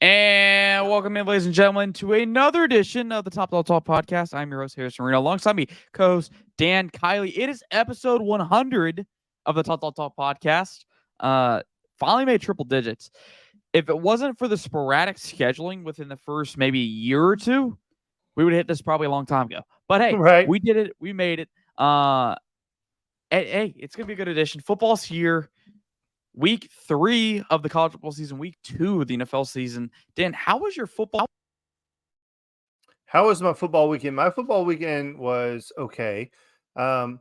And welcome in, ladies and gentlemen, to another edition of the Top Dog Talk podcast. I'm your host, Harrison Reno. Alongside me, co-host Dan Kiley. It is episode 100 of the Top Dog Talk podcast. Finally made triple digits. If it wasn't for the sporadic scheduling within the first maybe year or two, we would have hit this probably a long time ago. But hey, Right. we did it. We made it. Hey, it's going to be a good edition. Football's here. Week 3 of the college football season, week 2 of the NFL season. Dan, how was your football? How was my football weekend? My football weekend was okay. I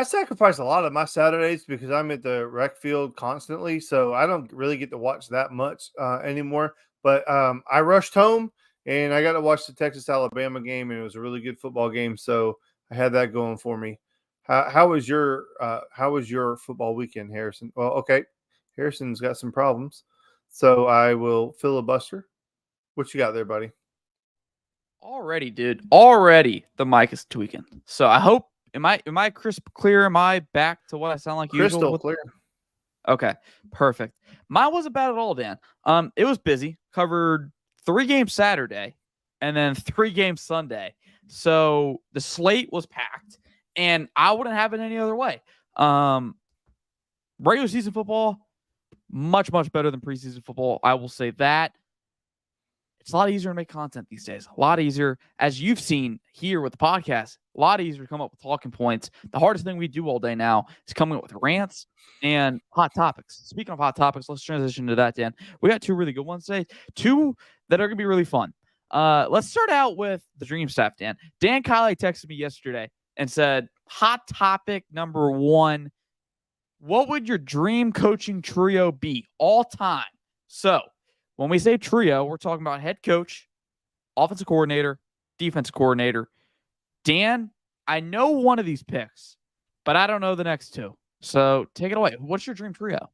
sacrifice a lot of my Saturdays because I'm at the rec field constantly, so I don't really get to watch that much anymore. But I rushed home and I got to watch the Texas-Alabama game, and it was a really good football game, so I had that going for me. How was your football weekend, Harrison? Well, okay, Harrison's got some problems, so I will filibuster. What you got there, buddy? Already, dude. Already the mic is tweaking. So I hope am I crisp clear? Am I back to what I sound like Crystal usual? clear. Okay, perfect. Mine wasn't bad at all, Dan. It was busy. Covered 3 games Saturday and then 3 games Sunday. So the slate was packed, and I wouldn't have it any other way. Regular season football, much better than preseason football. I will say that. It's a lot easier to make content these days. A lot easier, as you've seen here with the podcast, a lot easier to come up with talking points. The hardest thing we do all day now is coming up with rants and hot topics. Speaking of hot topics, let's transition to that, Dan. We got 2 really good ones today, 2 that are going to be really fun. Let's start out with the dream staff, Dan. Dan Kiley texted me yesterday and said, hot topic number 1, what would your dream coaching trio be all time? So, when we say trio, we're talking about head coach, offensive coordinator, defensive coordinator. Dan, I know one of these picks, but I don't know the next 2. So take it away. What's your dream trio? All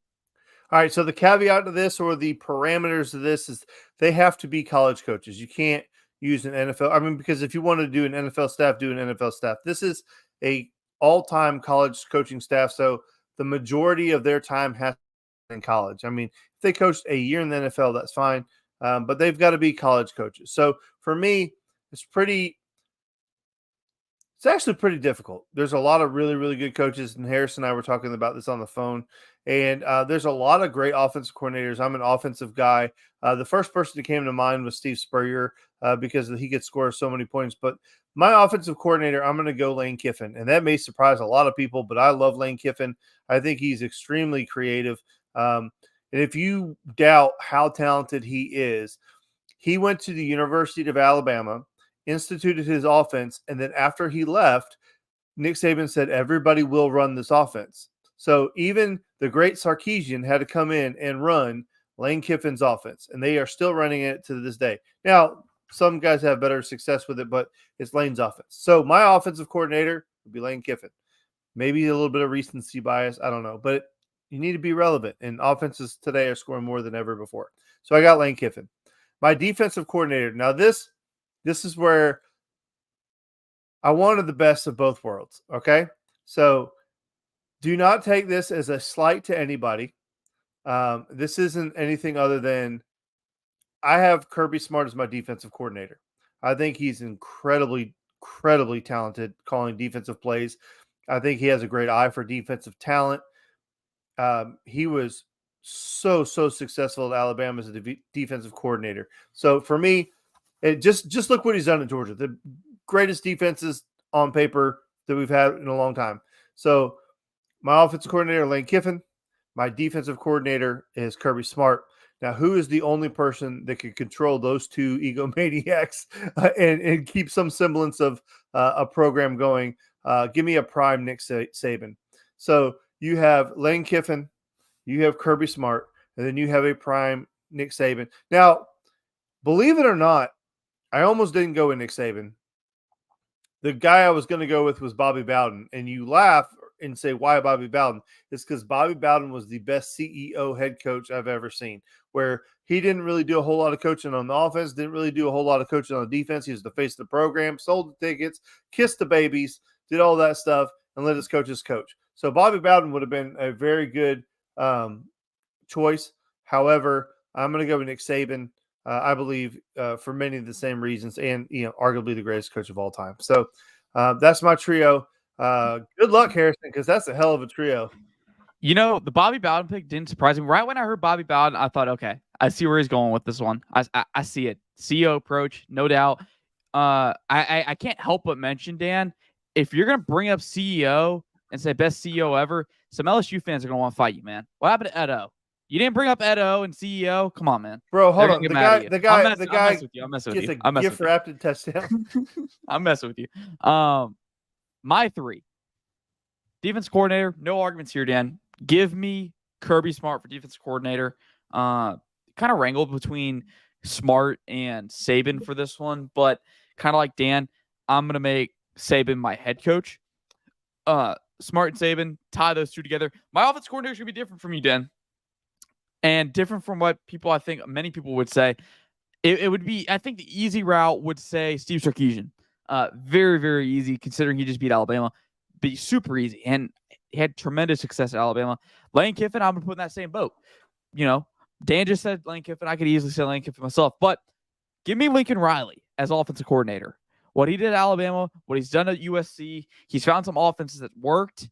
right. So the caveat to this, or the parameters of this, is they have to be college coaches. You can't use an NFL. I mean, because if you want to do an NFL staff, do an NFL staff. This is a all-time college coaching staff. So the majority of their time has in college. I mean, if they coached a year in the NFL, that's fine, but they've got to be college coaches. So for me, it's actually pretty difficult. There's a lot of really good coaches, and Harrison and I were talking about this on the phone, and there's a lot of great offensive coordinators. I'm an offensive guy. The first person that came to mind was Steve Spurrier because he could score so many points, but my offensive coordinator, I'm going to go Lane Kiffin, and that may surprise a lot of people, but I love Lane Kiffin. I think he's extremely creative. And if you doubt how talented he is, he went to the University of Alabama, instituted his offense, and then after he left, Nick Saban said, everybody will run this offense. So even the great Sarkisian had to come in and run Lane Kiffin's offense, and they are still running it to this day. Now, some guys have better success with it, but it's Lane's offense. So my offensive coordinator would be Lane Kiffin. Maybe a little bit of recency bias, I don't know, but you need to be relevant, and offenses today are scoring more than ever before. So I got Lane Kiffin. My defensive coordinator. Now this is where I wanted the best of both worlds, okay? So do not take this as a slight to anybody. This isn't anything other than I have Kirby Smart as my defensive coordinator. I think he's incredibly talented calling defensive plays. I think he has a great eye for defensive talent. He was so successful at Alabama as a defensive coordinator. So for me, just look what he's done in Georgia. The greatest defenses on paper that we've had in a long time. So my offensive coordinator, Lane Kiffin. My defensive coordinator is Kirby Smart. Now, who is the only person that can control those 2 egomaniacs and keep some semblance of a program going? Give me a prime Nick Saban. So you have Lane Kiffin, you have Kirby Smart, and then you have a prime Nick Saban. Now, believe it or not, I almost didn't go with Nick Saban. The guy I was going to go with was Bobby Bowden, and you laugh and say, why Bobby Bowden? It's because Bobby Bowden was the best CEO head coach I've ever seen, where he didn't really do a whole lot of coaching on the offense, didn't really do a whole lot of coaching on the defense. He was the face of the program, sold the tickets, kissed the babies, did all that stuff, and let his coaches coach. So Bobby Bowden would have been a very good choice. However, I'm going to go with Nick Saban. I believe for many of the same reasons, and arguably the greatest coach of all time. So that's my trio. Good luck, Harrison, because that's a hell of a trio. The Bobby Bowden pick didn't surprise me. Right when I heard Bobby Bowden, I thought, okay, I see where he's going with this one. I see it. CEO approach, no doubt. I can't help but mention, Dan, if you're gonna bring up CEO and say best CEO ever, some LSU fans are gonna want to fight you, man. What happened to Edo? You didn't bring up Edo and CEO. Come on, man. Bro, hold on. The guy I'm messing with you. I'm messing with you. gets a gift wrapped touchdown. I'm messing with you. My three. Defense coordinator, no arguments here, Dan. Give me Kirby Smart for defense coordinator. Kind of wrangled between Smart and Saban for this one, but kind of like Dan, I'm going to make Saban my head coach. Smart and Saban, tie those two together. My offense coordinator is going to be different from you, Dan. And different from what I think many people would say. It would be, I think the easy route would say Steve Sarkisian. Very, very easy considering he just beat Alabama. Be super easy. And he had tremendous success at Alabama. Lane Kiffin, I'm going to put in that same boat. Dan just said Lane Kiffin. I could easily say Lane Kiffin myself. But give me Lincoln Riley as offensive coordinator. What he did at Alabama, what he's done at USC, he's found some offenses that worked.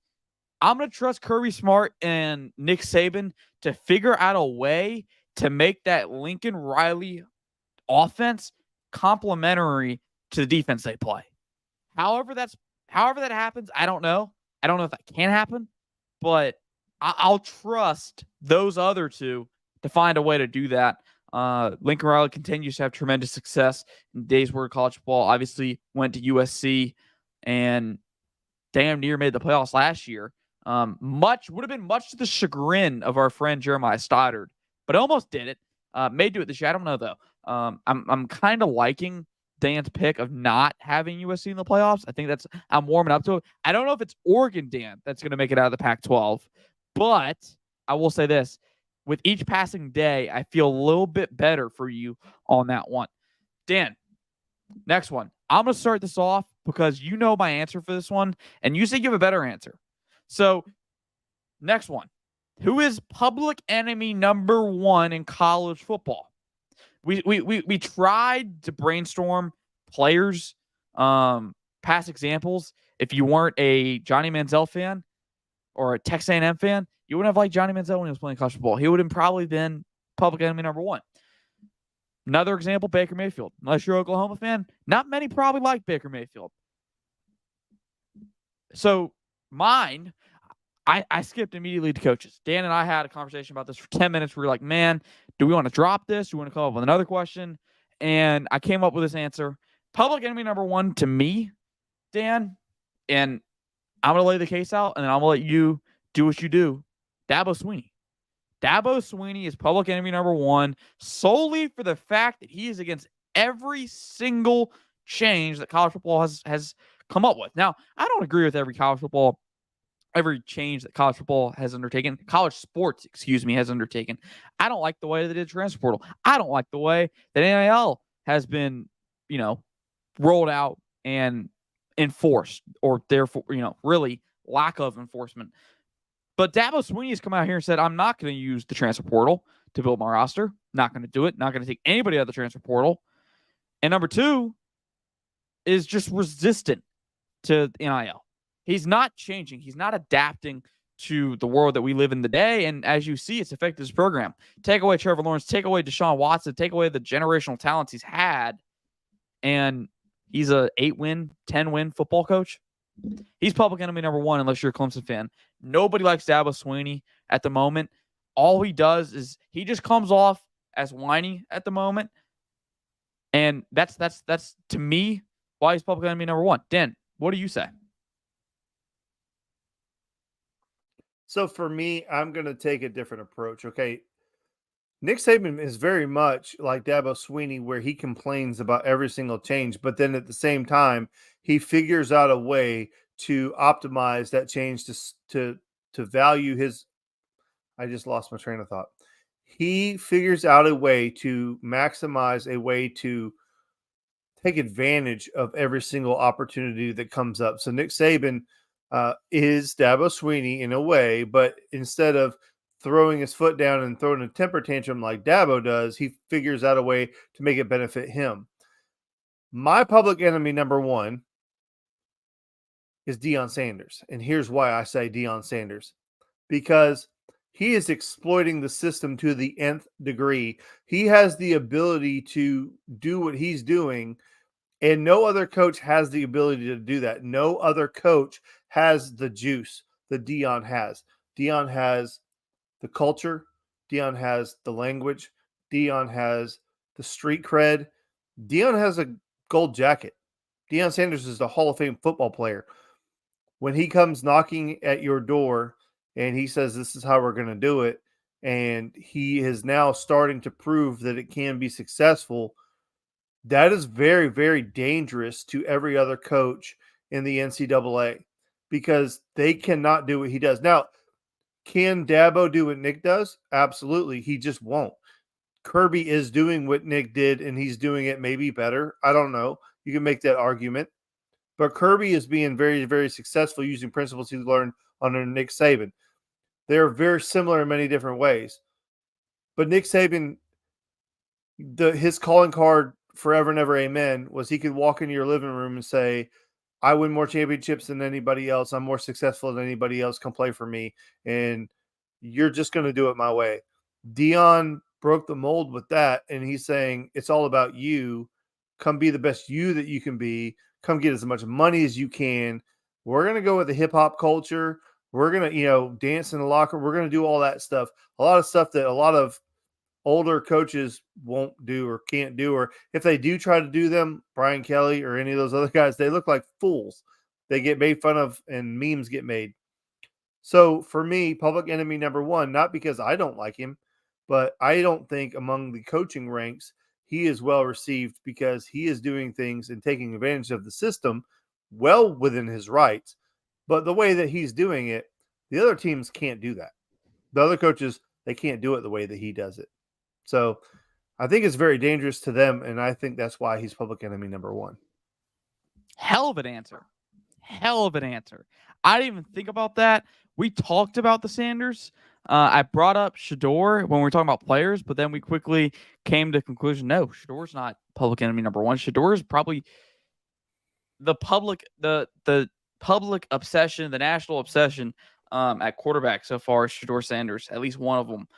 I'm going to trust Kirby Smart and Nick Saban to figure out a way to make that Lincoln Riley offense complementary to the defense they play. However that happens, I don't know. I don't know if that can happen, but I'll trust those other two to find a way to do that. Lincoln Riley continues to have tremendous success in days where college football. Obviously went to USC and damn near made the playoffs last year. Would have been much to the chagrin of our friend Jeremiah Stoddard, but almost did it. May do it this year. I don't know though. I'm kind of liking Dan's pick of not having USC in the playoffs. I think I'm warming up to it. I don't know if it's Oregon, Dan, that's going to make it out of the Pac-12, but I will say this. With each passing day, I feel a little bit better for you on that one. Dan, next one. I'm going to start this off because you know my answer for this one, and you say you have a better answer. So, next one. Who is public enemy number one in college football? We tried to brainstorm players, past examples. If you weren't a Johnny Manziel fan or a Texas A&M fan, you wouldn't have liked Johnny Manziel when he was playing college football. He would have probably been public enemy number one. Another example, Baker Mayfield. Unless you're an Oklahoma fan, not many probably like Baker Mayfield. So mine, I skipped immediately to coaches. Dan and I had a conversation about this for 10 minutes. We were like, man, do we want to drop this? Do we want to come up with another question? And I came up with this answer. Public enemy number one to me, Dan, and I'm going to lay the case out, and then I'm going to let you do what you do. Dabo Swinney. Dabo Swinney is public enemy number one solely for the fact that he is against every single change that college football has come up with. Now, I don't agree with every change that college football has undertaken, college sports, has undertaken. I don't like the way they did transfer portal. I don't like the way that NIL has been, rolled out and enforced, or therefore, really lack of enforcement. But Dabo Swinney has come out here and said, I'm not going to use the transfer portal to build my roster. Not going to do it. Not going to take anybody out of the transfer portal. And number two is just resistant to NIL. He's not changing. He's not adapting to the world that we live in today. And as you see, it's affected his program. Take away Trevor Lawrence, take away Deshaun Watson, take away the generational talents he's had. And he's a 8-win, 10-win football coach. He's public enemy number one unless you're a Clemson fan. Nobody likes Dabo Swinney at the moment. All he does is he just comes off as whiny at the moment. And that's to me why he's public enemy number one. Dan, what do you say? So for me, I'm going to take a different approach. Okay. Nick Saban is very much like Dabo Swinney, where he complains about every single change, but then at the same time, he figures out a way to optimize that change to value his. I just lost my train of thought. He figures out a way to maximize a way to take advantage of every single opportunity that comes up. So Nick Saban is Dabo Swinney in a way, but instead of throwing his foot down and throwing a temper tantrum like Dabo does. He figures out a way to make it benefit him. My public enemy number one is Deion Sanders. And here's why I say Deion Sanders. Because he is exploiting the system to the nth degree. He has the ability to do what he's doing, and no other coach has the ability to do that. No other coach has the juice that Deion has. Deion has the culture. Deion has the language. Deion has the street cred. Deion has a gold jacket. Deion Sanders is the Hall of Fame football player. When he comes knocking at your door and he says, this is how we're going to do it, and he is now starting to prove that it can be successful, that is very, very dangerous to every other coach in the NCAA because they cannot do what he does. Now, can Dabo do what Nick does? Absolutely. He just won't. Kirby is doing what Nick did, and he's doing it maybe better. I don't know. You can make that argument. But Kirby is being very, very successful using principles he learned under Nick Saban. They're very similar in many different ways. But Nick Saban, his calling card forever and ever amen was he could walk into your living room and say, I win more championships than anybody else. I'm more successful than anybody else. Come play for me. And you're just going to do it my way. Deion broke the mold with that. And he's saying, it's all about you. Come be the best you that you can be. Come get as much money as you can. We're going to go with the hip hop culture. We're going to, dance in the locker. We're going to do all that stuff. A lot of stuff that a lot of older coaches won't do or can't do, or if they do try to do them, Brian Kelly or any of those other guys, they look like fools. They get made fun of and memes get made. So for me, public enemy number one, not because I don't like him, but I don't think among the coaching ranks he is well received because he is doing things and taking advantage of the system well within his rights. But the way that he's doing it, the other teams can't do that. The other coaches, they can't do it the way that he does it. So I think it's very dangerous to them, and I think that's why he's public enemy number one. Hell of an answer. Hell of an answer. I didn't even think about that. We talked about the Sanders. I brought up Shador when we were talking about players, but then we quickly came to the conclusion, no, Shador's not public enemy number one. Shador is probably the public obsession, the national obsession at quarterback so far is Shador Sanders, at least one of them.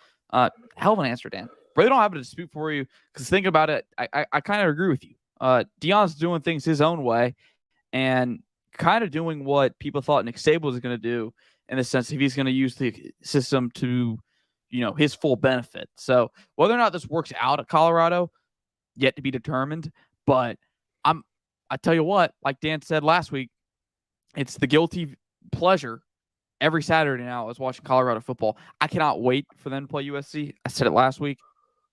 Hell of an answer, Dan. Really don't have a dispute for you because thinking about it, I kind of agree with you. Deion's doing things his own way and kind of doing what people thought Nick Saban was going to do in the sense if he's going to use the system to, his full benefit. So whether or not this works out at Colorado, yet to be determined. But I tell you what, like Dan said last week, it's the guilty pleasure every Saturday now is watching Colorado football. I cannot wait for them to play USC. I said it last week.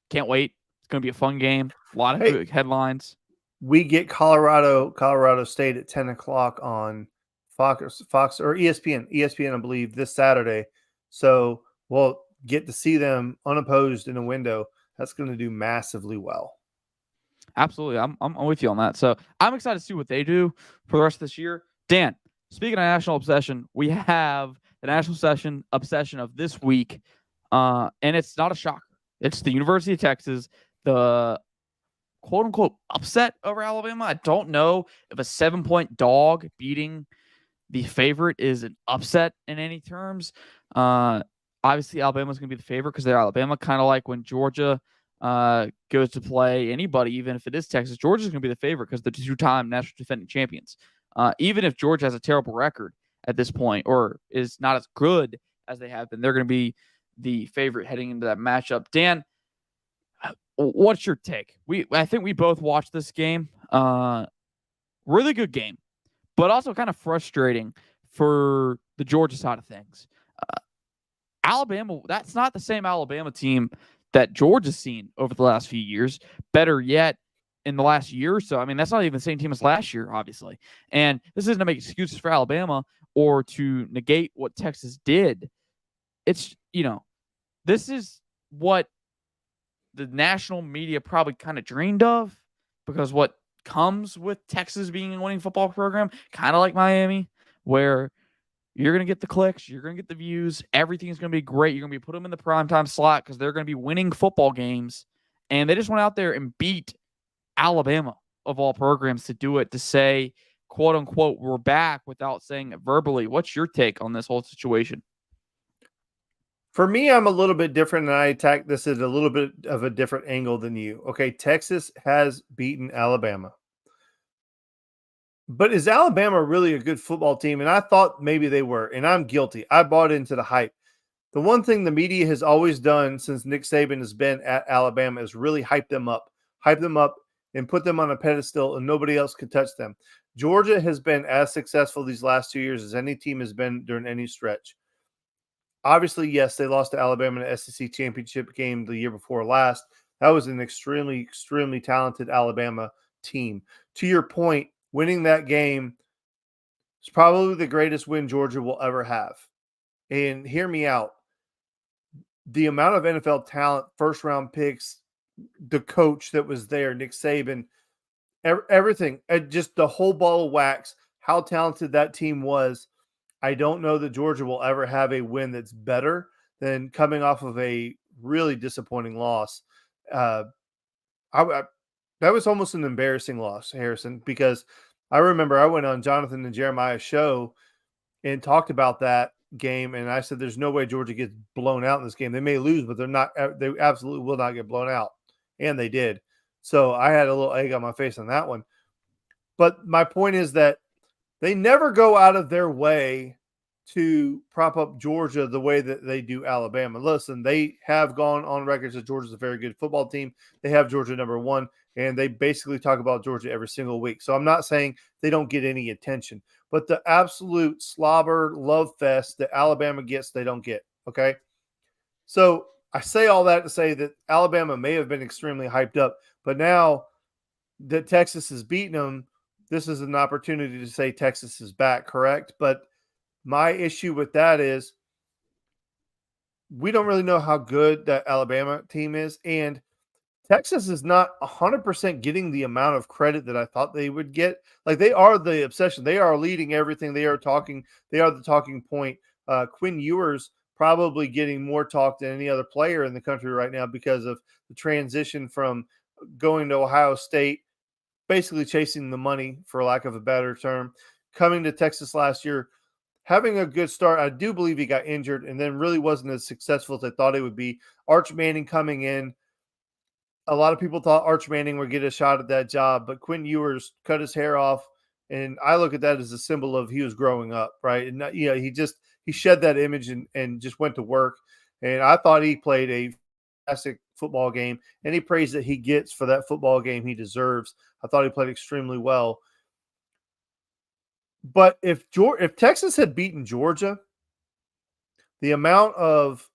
Can't wait. It's going to be a fun game. A lot of good headlines. We get Colorado State at 10 o'clock on Fox or ESPN, I believe, this Saturday. So we'll get to see them unopposed in a window. That's going to do massively well. Absolutely. I'm with you on that. So I'm excited to see what they do for the rest of this year. Dan, speaking of national obsession, we have the national obsession of this week, and it's not a shocker. It's the University of Texas, the quote-unquote upset over Alabama. I don't know if a 7-point dog beating the favorite is an upset in any terms. Obviously, Alabama's going to be the favorite because they're Alabama, kind of like when Georgia goes to play anybody, even if it is Texas. Georgia's going to be the favorite because they're two-time national defending champions. Even if Georgia has a terrible record at this point or is not as good as they have been, they're going to be the favorite heading into that matchup. Dan, what's your take? I think we both watched this game. Really good game, but also kind of frustrating for the Georgia side of things. Alabama, that's not the same Alabama team that Georgia's seen over the last few years. Better yet, in the last year or so. I mean, that's not even the same team as last year, obviously. And this isn't to make excuses for Alabama or to negate what Texas did. It's, this is what the national media probably kind of dreamed of because what comes with Texas being a winning football program, kind of like Miami, where You're going to get the clicks. You're going to get the views. Everything's going to be great. You're going to be put them in the primetime slot because they're going to be winning football games. And they just went out there and beat Alabama, of all programs, to do it, to say, quote unquote, we're back without saying it verbally. What's your take on this whole situation? For me, I'm a little bit different, and I attack this at a little bit of a different angle than you. Okay, Texas has beaten Alabama. But is Alabama really a good football team? And I thought maybe they were, and I'm guilty. I bought into the hype. The one thing the media has always done since Nick Saban has been at Alabama is really hype them up, and put them on a pedestal, and nobody else could touch them. Georgia has been as successful these last 2 years as any team has been during any stretch. Obviously, yes, they lost to Alabama in the SEC championship game the year before last. That was an extremely, extremely talented Alabama team. To your point, winning that game is probably the greatest win Georgia will ever have. And hear me out. The amount of NFL talent, first round picks, the coach that was there, Nick Saban, everything, just the whole ball of wax, how talented that team was. I don't know that Georgia will ever have a win that's better than coming off of a really disappointing loss. That was almost an embarrassing loss, Harrison, because I remember I went on Jonathan and Jeremiah's show and talked about that game, and I said there's no way Georgia gets blown out in this game. They may lose, but they absolutely will not get blown out, and they did. So I had a little egg on my face on that one. But my point is that they never go out of their way to prop up Georgia the way that they do Alabama. Listen, they have gone on record that Georgia's a very good football team. They have Georgia number one, and they basically talk about Georgia every single week. So I'm not saying they don't get any attention, but the absolute slobber love fest that Alabama gets, they don't get. Okay. So I say all that to say that Alabama may have been extremely hyped up, but now that Texas has beaten them, this is an opportunity to say Texas is back, correct? But my issue with that is we don't really know how good that Alabama team is, and Texas is not 100% getting the amount of credit that I thought they would get. Like, they are the obsession. They are leading everything. They are the talking point. Quinn Ewers probably getting more talk than any other player in the country right now because of the transition from going to Ohio State, basically chasing the money, for lack of a better term, coming to Texas last year, having a good start. I do believe he got injured and then really wasn't as successful as I thought he would be. Arch Manning coming in. A lot of people thought Arch Manning would get a shot at that job, but Quinn Ewers cut his hair off, and I look at that as a symbol of he was growing up, right? And he shed that image and just went to work. And I thought he played a fantastic football game. Any praise that he gets for that football game, he deserves. I thought he played extremely well. But if Texas had beaten Georgia, the amount of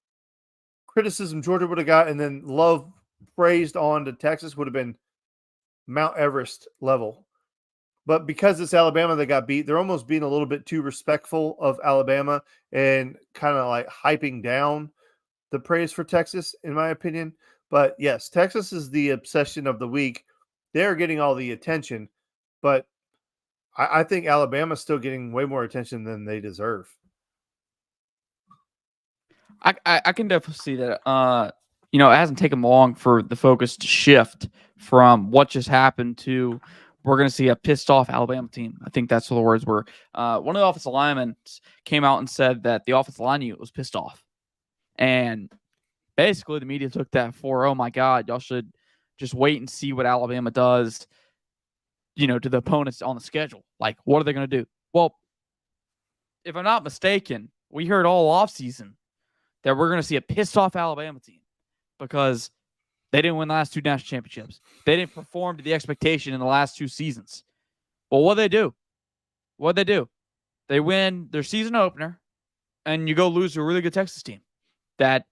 criticism Georgia would have got and then love praised on to Texas would have been Mount Everest level. But because it's Alabama that got beat, they're almost being a little bit too respectful of Alabama and kind of like hyping down the praise for Texas, in my opinion. But yes, Texas is the obsession of the week. They're getting all the attention, but I think Alabama's still getting way more attention than they deserve. I can definitely see that. It hasn't taken long for the focus to shift from what just happened to we're going to see a pissed off Alabama team. I think that's what the words were. One of the offensive linemen came out and said that the offensive line unit was pissed off. And basically the media took that for, oh my God, y'all should just wait and see what Alabama does, to the opponents on the schedule. Like, what are they going to do? Well, if I'm not mistaken, we heard all offseason that we're going to see a pissed off Alabama team because they didn't win the last two national championships. They didn't perform to the expectation in the last two seasons. Well, what they do? They win their season opener, and you go lose to a really good Texas team that,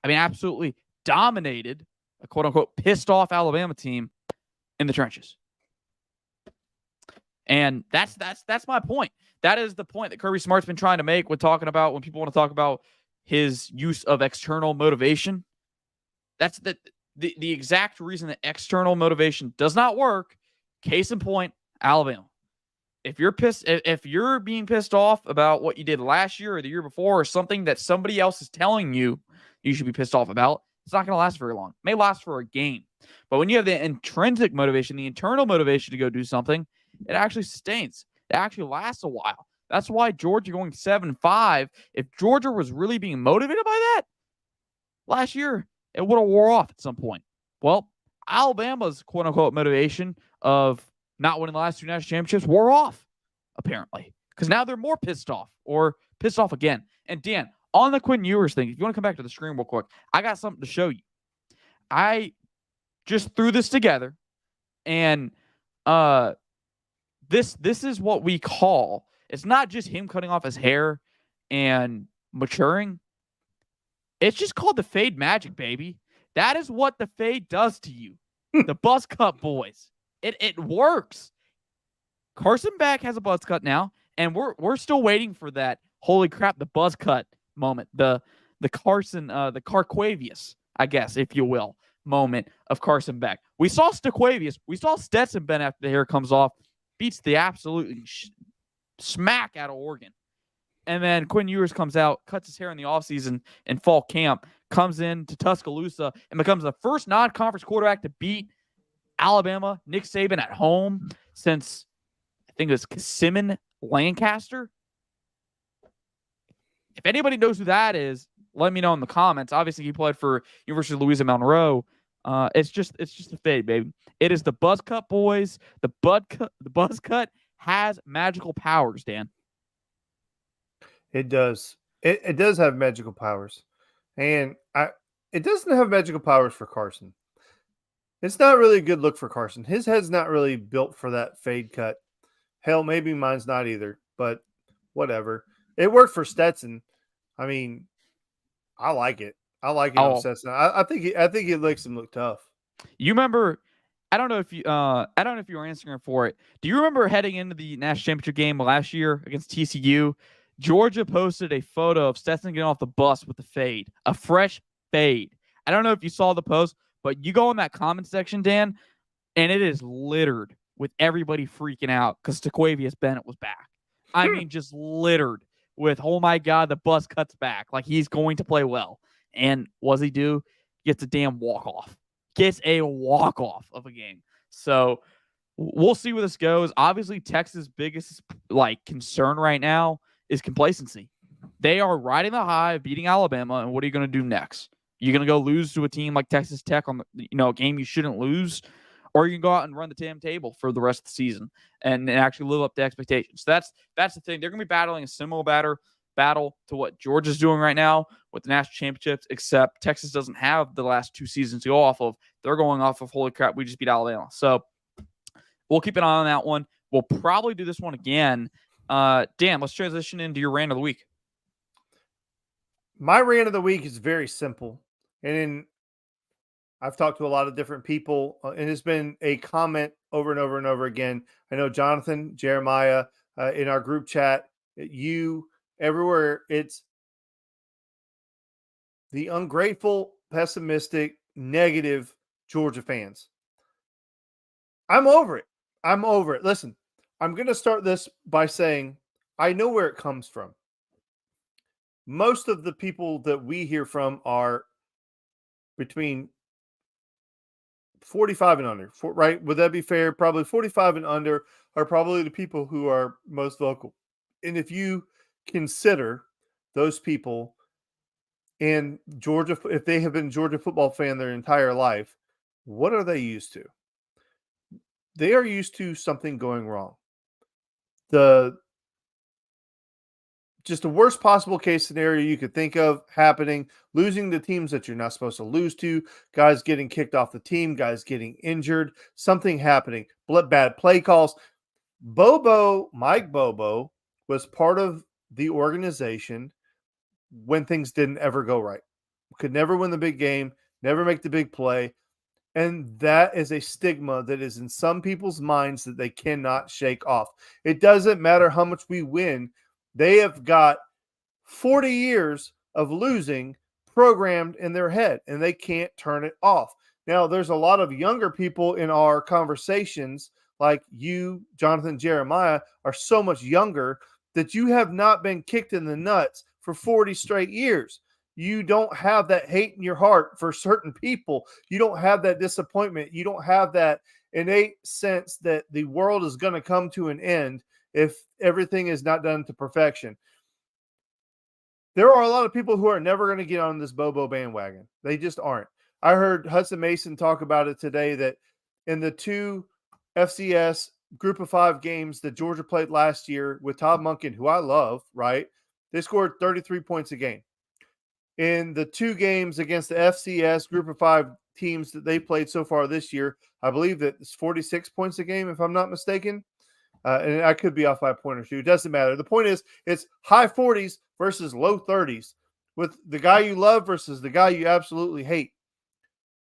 absolutely dominated a quote-unquote pissed off Alabama team in the trenches. And that's my point. That is the point that Kirby Smart's been trying to make when talking about, when people want to talk about his use of external motivation. That's the exact reason that external motivation does not work. Case in point, Alabama. If you're pissed, if you're being pissed off about what you did last year or the year before, or something that somebody else is telling you you should be pissed off about, it's not going to last very long. It may last for a game, but when you have the intrinsic motivation, the internal motivation to go do something, it actually sustains. It actually lasts a while. That's why Georgia going 7-5. If Georgia was really being motivated by that last year, it would have wore off at some point. Well, Alabama's quote unquote motivation of not winning the last two national championships wore off, apparently, because now they're more pissed off or pissed off again. And Dan, on the Quinn Ewers thing, if you want to come back to the screen real quick, I got something to show you. I just threw this together, and this is what we call. It's not just him cutting off his hair and maturing. It's just called the fade magic, baby. That is what the fade does to you. The buzz cut boys. It works. Carson Beck has a buzz cut now, and we're still waiting for that. Holy crap, the buzz cut moment. The Carson, the Carquavius, I guess, if you will, moment of Carson Beck. We saw Staquavius. We saw Stetson Bennett after the hair comes off, beats the absolute smack out of Oregon. And then Quinn Ewers comes out, cuts his hair in the offseason in fall camp, comes in to Tuscaloosa, and becomes the first non-conference quarterback to beat Alabama, Nick Saban at home since, I think it was Kissimmon Lancaster. If anybody knows who that is, let me know in the comments. Obviously, he played for University of Louisiana Monroe. It's just a fade, baby. It is the buzz cut boys. The buzz cut has magical powers, Dan. It does. It does have magical powers. And it doesn't have magical powers for Carson. It's not really a good look for Carson. His head's not really built for that fade cut. Hell, maybe mine's not either, but whatever. It worked for Stetson. I mean, I like it. I like it on Stetson. I think it makes him look tough. You remember? I don't know if you were answering for it. Do you remember heading into the national championship game last year against TCU? Georgia posted a photo of Stetson getting off the bus with the fade, a fresh fade. I don't know if you saw the post, but you go in that comment section, Dan, and it is littered with everybody freaking out because Taquavius Bennett was back. I mean, just littered with, oh my God, the bus cuts back. Like, he's going to play well. And what does he do? Gets a damn walk-off. Gets a walk-off of a game. So we'll see where this goes. Obviously, Texas' biggest concern right now is complacency. They are riding the high of beating Alabama, and what are you going to do next? You're going to go lose to a team like Texas Tech on a game you shouldn't lose, or you can go out and run the damn table for the rest of the season and actually live up to expectations. So that's the thing. They're going to be battling a similar battle to what Georgia's doing right now with the national championships, except Texas doesn't have the last two seasons to go off of. They're going off of, holy crap, we just beat Alabama. So we'll keep an eye on that one. We'll probably do this one again. Dan, let's transition into your rant of the week. My rant of the week is very simple. And I've talked to a lot of different people, and it's been a comment over and over and over again. I know Jonathan, Jeremiah, in our group chat, you, everywhere, it's the ungrateful, pessimistic, negative Georgia fans. I'm over it. I'm over it. Listen, I'm going to start this by saying I know where it comes from. Most of the people that we hear from are between 45 and under, right? Would that be fair? Probably 45 and under are probably the people who are most vocal. And if you consider those people in Georgia, if they have been a Georgia football fan their entire life, what are they used to? They are used to something going wrong. Just the worst possible case scenario you could think of happening, losing the teams that you're not supposed to lose to, guys getting kicked off the team, guys getting injured, something happening, bad play calls. Mike Bobo was part of the organization when things didn't ever go right. Could never win the big game, never make the big play. And that is a stigma that is in some people's minds that they cannot shake off. It doesn't matter how much we win. They have got 40 years of losing programmed in their head, and they can't turn it off. Now, there's a lot of younger people in our conversations, like you, Jonathan, Jeremiah, are so much younger that you have not been kicked in the nuts for 40 straight years. You don't have that hate in your heart for certain people. You don't have that disappointment. You don't have that innate sense that the world is going to come to an end if everything is not done to perfection. There are a lot of people who are never going to get on this Bobo bandwagon. They just aren't. I heard Hudson Mason talk about it today that in the 2 FCS Group of 5 games that Georgia played last year with Todd Monken, who I love, right? They scored 33 points a game. In the 2 games against the FCS Group of 5 teams that they played so far this year, I believe that it's 46 points a game, if I'm not mistaken. And I could be off by a point or two. It doesn't matter. The point is, it's high 40s versus low 30s with the guy you love versus the guy you absolutely hate.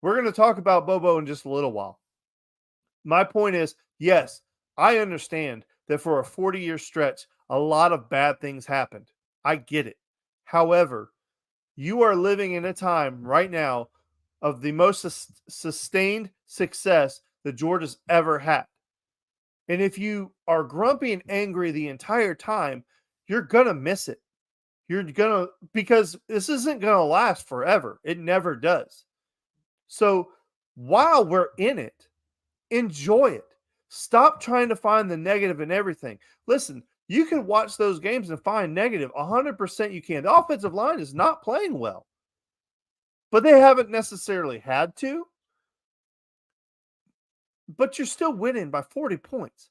We're going to talk about Bobo in just a little while. My point is, yes, I understand that for a 40-year stretch, a lot of bad things happened. I get it. However, you are living in a time right now of the most sustained success that Georgia's ever had. And if you are grumpy and angry the entire time, you're going to miss it. You're going to, because this isn't going to last forever. It never does. So while we're in it, enjoy it. Stop trying to find the negative in everything. Listen, you can watch those games and find negative. 100% you can. The offensive line is not playing well, but they haven't necessarily had to. But you're still winning by 40 points.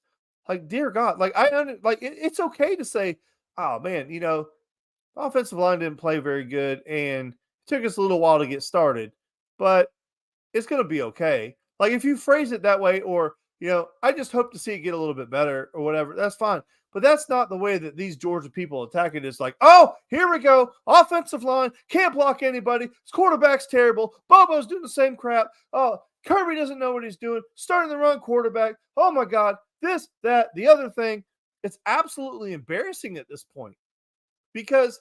Like, dear God, it's okay to say, oh man, the offensive line didn't play very good and it took us a little while to get started, but it's going to be okay. Like, if you phrase it that way, or, I just hope to see it get a little bit better or whatever, that's fine. But that's not the way that these Georgia people attack it. It's like, oh, here we go. Offensive line, can't block anybody. His quarterback's terrible. Bobo's doing the same crap. Oh, Kirby doesn't know what he's doing. Starting the wrong quarterback. Oh, my God. This, that, the other thing. It's absolutely embarrassing at this point because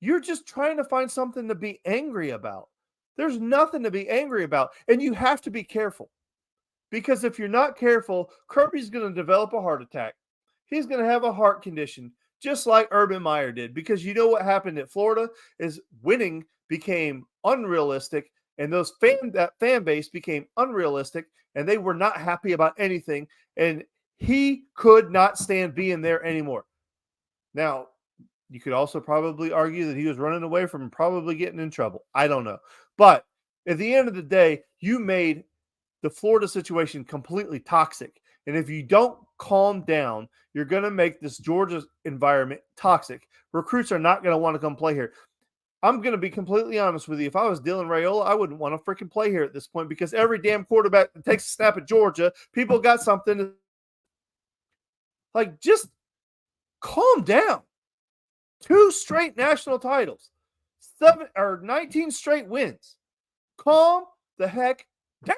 you're just trying to find something to be angry about. There's nothing to be angry about, and you have to be careful because if you're not careful, Kirby's going to develop a heart attack. He's going to have a heart condition, just like Urban Meyer did, because you know what happened at Florida is winning became unrealistic, and that fan base became unrealistic, and they were not happy about anything, and he could not stand being there anymore. Now, you could also probably argue that he was running away from probably getting in trouble. I don't know. But at the end of the day, you made the Florida situation completely toxic. And if you don't calm down, you're going to make this Georgia environment toxic. Recruits are not going to want to come play here. I'm going to be completely honest with you. If I was Dylan Raiola, I wouldn't want to freaking play here at this point because every damn quarterback that takes a snap at Georgia, people got something. Like, just calm down. 2 straight national titles, 19 straight wins. Calm the heck down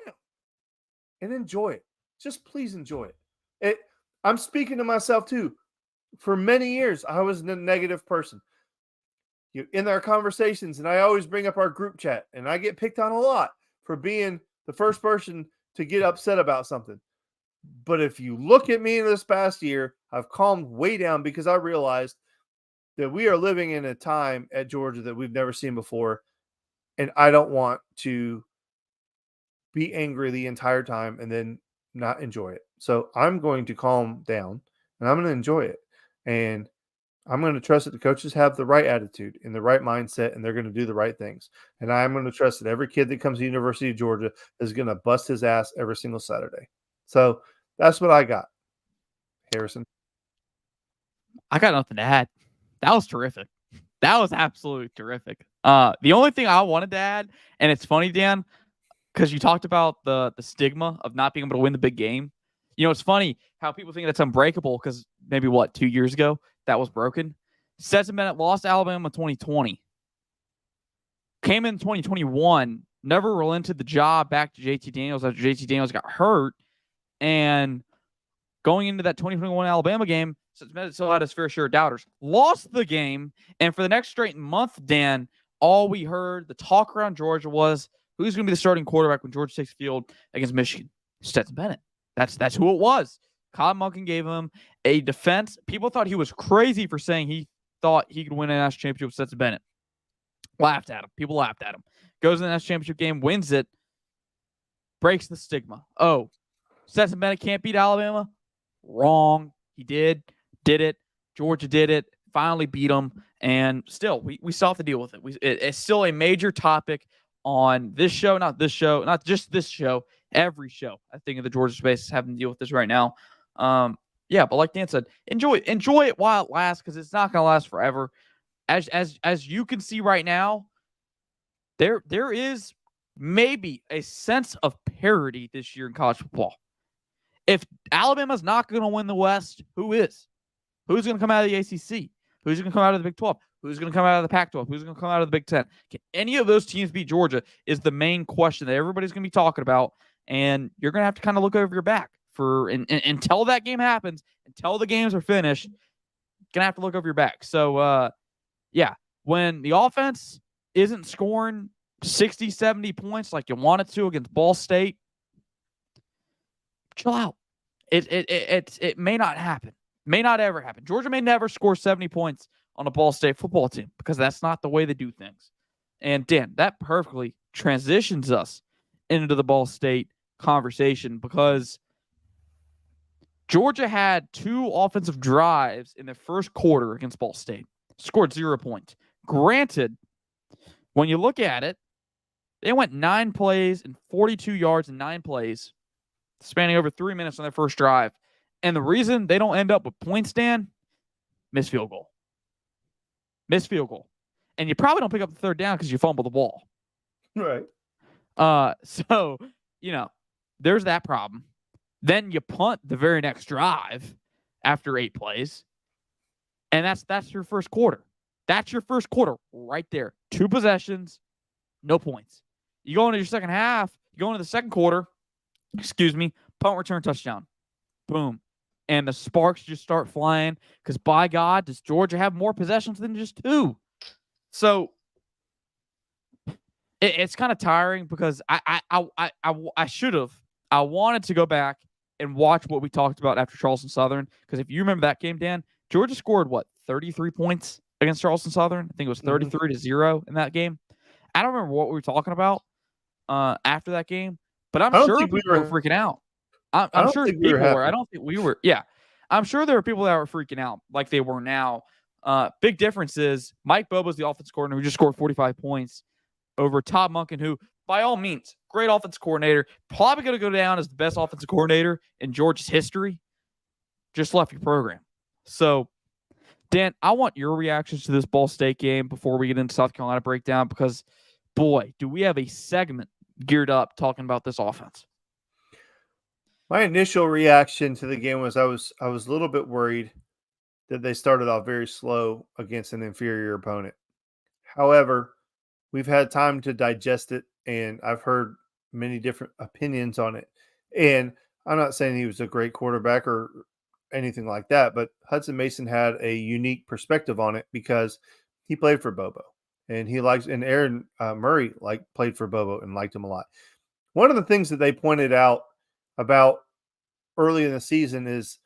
and enjoy it. Just please enjoy it. I'm speaking to myself too. For many years, I was a negative person. In our conversations, and I always bring up our group chat, and I get picked on a lot for being the first person to get upset about something. But if you look at me in this past year, I've calmed way down because I realized that we are living in a time at Georgia that we've never seen before, and I don't want to be angry the entire time and then not enjoy it. So I'm going to calm down, and I'm going to enjoy it, and I'm going to trust that the coaches have the right attitude and the right mindset, and they're going to do the right things. And I'm going to trust that every kid that comes to the University of Georgia is going to bust his ass every single Saturday. So that's what I got, Harrison. I got nothing to add. That was terrific. That was absolutely terrific. The only thing I wanted to add, and it's funny, Dan, because you talked about the stigma of not being able to win the big game. It's funny how people think that's unbreakable because maybe 2 years ago that was broken. Stetson Bennett lost Alabama 2020. Came in 2021, never relented the job back to JT Daniels after JT Daniels got hurt. And going into that 2021 Alabama game, Bennett still had his fair share of doubters. Lost the game, and for the next straight month, Dan, all we heard, the talk around Georgia was, who's going to be the starting quarterback when Georgia takes the field against Michigan? Stetson Bennett. That's who it was. Todd Monken gave him a defense. People thought he was crazy for saying he thought he could win a national championship with Stetson Bennett. Laughed at him. People laughed at him. Goes in the national championship game, wins it, breaks the stigma. Oh, Stetson Bennett can't beat Alabama? Wrong. He did it. Georgia did it, finally beat them, and still, we still have to deal with it. It's still a major topic on this show, not just this show, every show. I think in the Georgia space is having to deal with this right now. Yeah, but like Dan said, enjoy it while it lasts, because it's not going to last forever. As you can see right now, there is maybe a sense of parity this year in college football. If Alabama's not going to win the West, who is? Who's going to come out of the ACC? Who's going to come out of the Big 12? Who's going to come out of the Pac-12? Who's going to come out of the Big 10? Can any of those teams beat Georgia is the main question that everybody's going to be talking about, and you're going to have to kind of look over your back until that game happens, until the games are finished. You're going to have to look over your back. So, yeah, when the offense isn't scoring 60, 70 points like you want it to against Ball State, chill out. It may not happen. May not ever happen. Georgia may never score 70 points on a Ball State football team because that's not the way they do things. And Dan, that perfectly transitions us into the Ball State conversation, because Georgia had 2 offensive drives in the first quarter against Ball State. Scored 0 points. Granted, when you look at it, they went 9 plays and 42 yards in 9 plays, spanning over 3 minutes on their first drive. And the reason they don't end up with points, Dan, missed field goal. Missed field goal. And you probably don't pick up the third down because you fumble the ball. Right. So, there's that problem. Then you punt the very next drive after 8 plays. And that's your first quarter. That's your first quarter right there. 2 possessions, no points. You go into your second half, you go into the second quarter, punt return touchdown. Boom. And the sparks just start flying because, by God, does Georgia have more possessions than just 2? So it's kind of tiring because I wanted to go back and watch what we talked about after Charleston Southern, because if you remember that game, Dan, Georgia scored 33 points against Charleston Southern. I think it was 33-0 in that game. I don't remember what we were talking about after that game, but I'm sure people were freaking out. I'm sure people were. I don't think we were. Yeah. I'm sure there were people that were freaking out like they were now. Big difference is Mike Bobo's the offense coordinator who just scored 45 points over Todd Monken, who, by all means, great offense coordinator, probably going to go down as the best offensive coordinator in Georgia's history. Just left your program. So, Dan, I want your reactions to this Ball State game before we get into South Carolina breakdown, because, boy, do we have a segment geared up talking about this offense. My initial reaction to the game was I was a little bit worried that they started off very slow against an inferior opponent. However, we've had time to digest it, and I've heard many different opinions on it. And I'm not saying he was a great quarterback or anything like that, but Hudson Mason had a unique perspective on it because he played for Bobo, and and Aaron Murray played for Bobo and liked him a lot. One of the things that they pointed out about early in the season is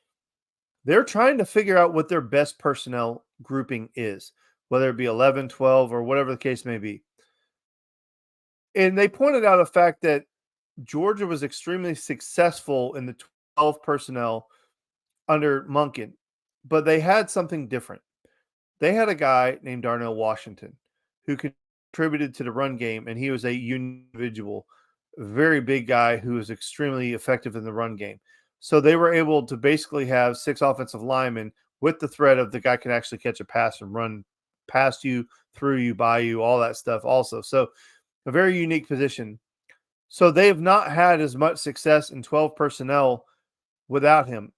they're trying to figure out what their best personnel grouping is, whether it be 11, 12, or whatever the case may be. And they pointed out the fact that Georgia was extremely successful in the 12 personnel under Monken, but they had something different. They had a guy named Darnell Washington who contributed to the run game, and he was a individual, very big guy who was extremely effective in the run game. So they were able to basically have 6 offensive linemen with the threat of the guy can actually catch a pass and run past you, through you, by you, all that stuff also. So a very unique position. So they have not had as much success in 12 personnel without him.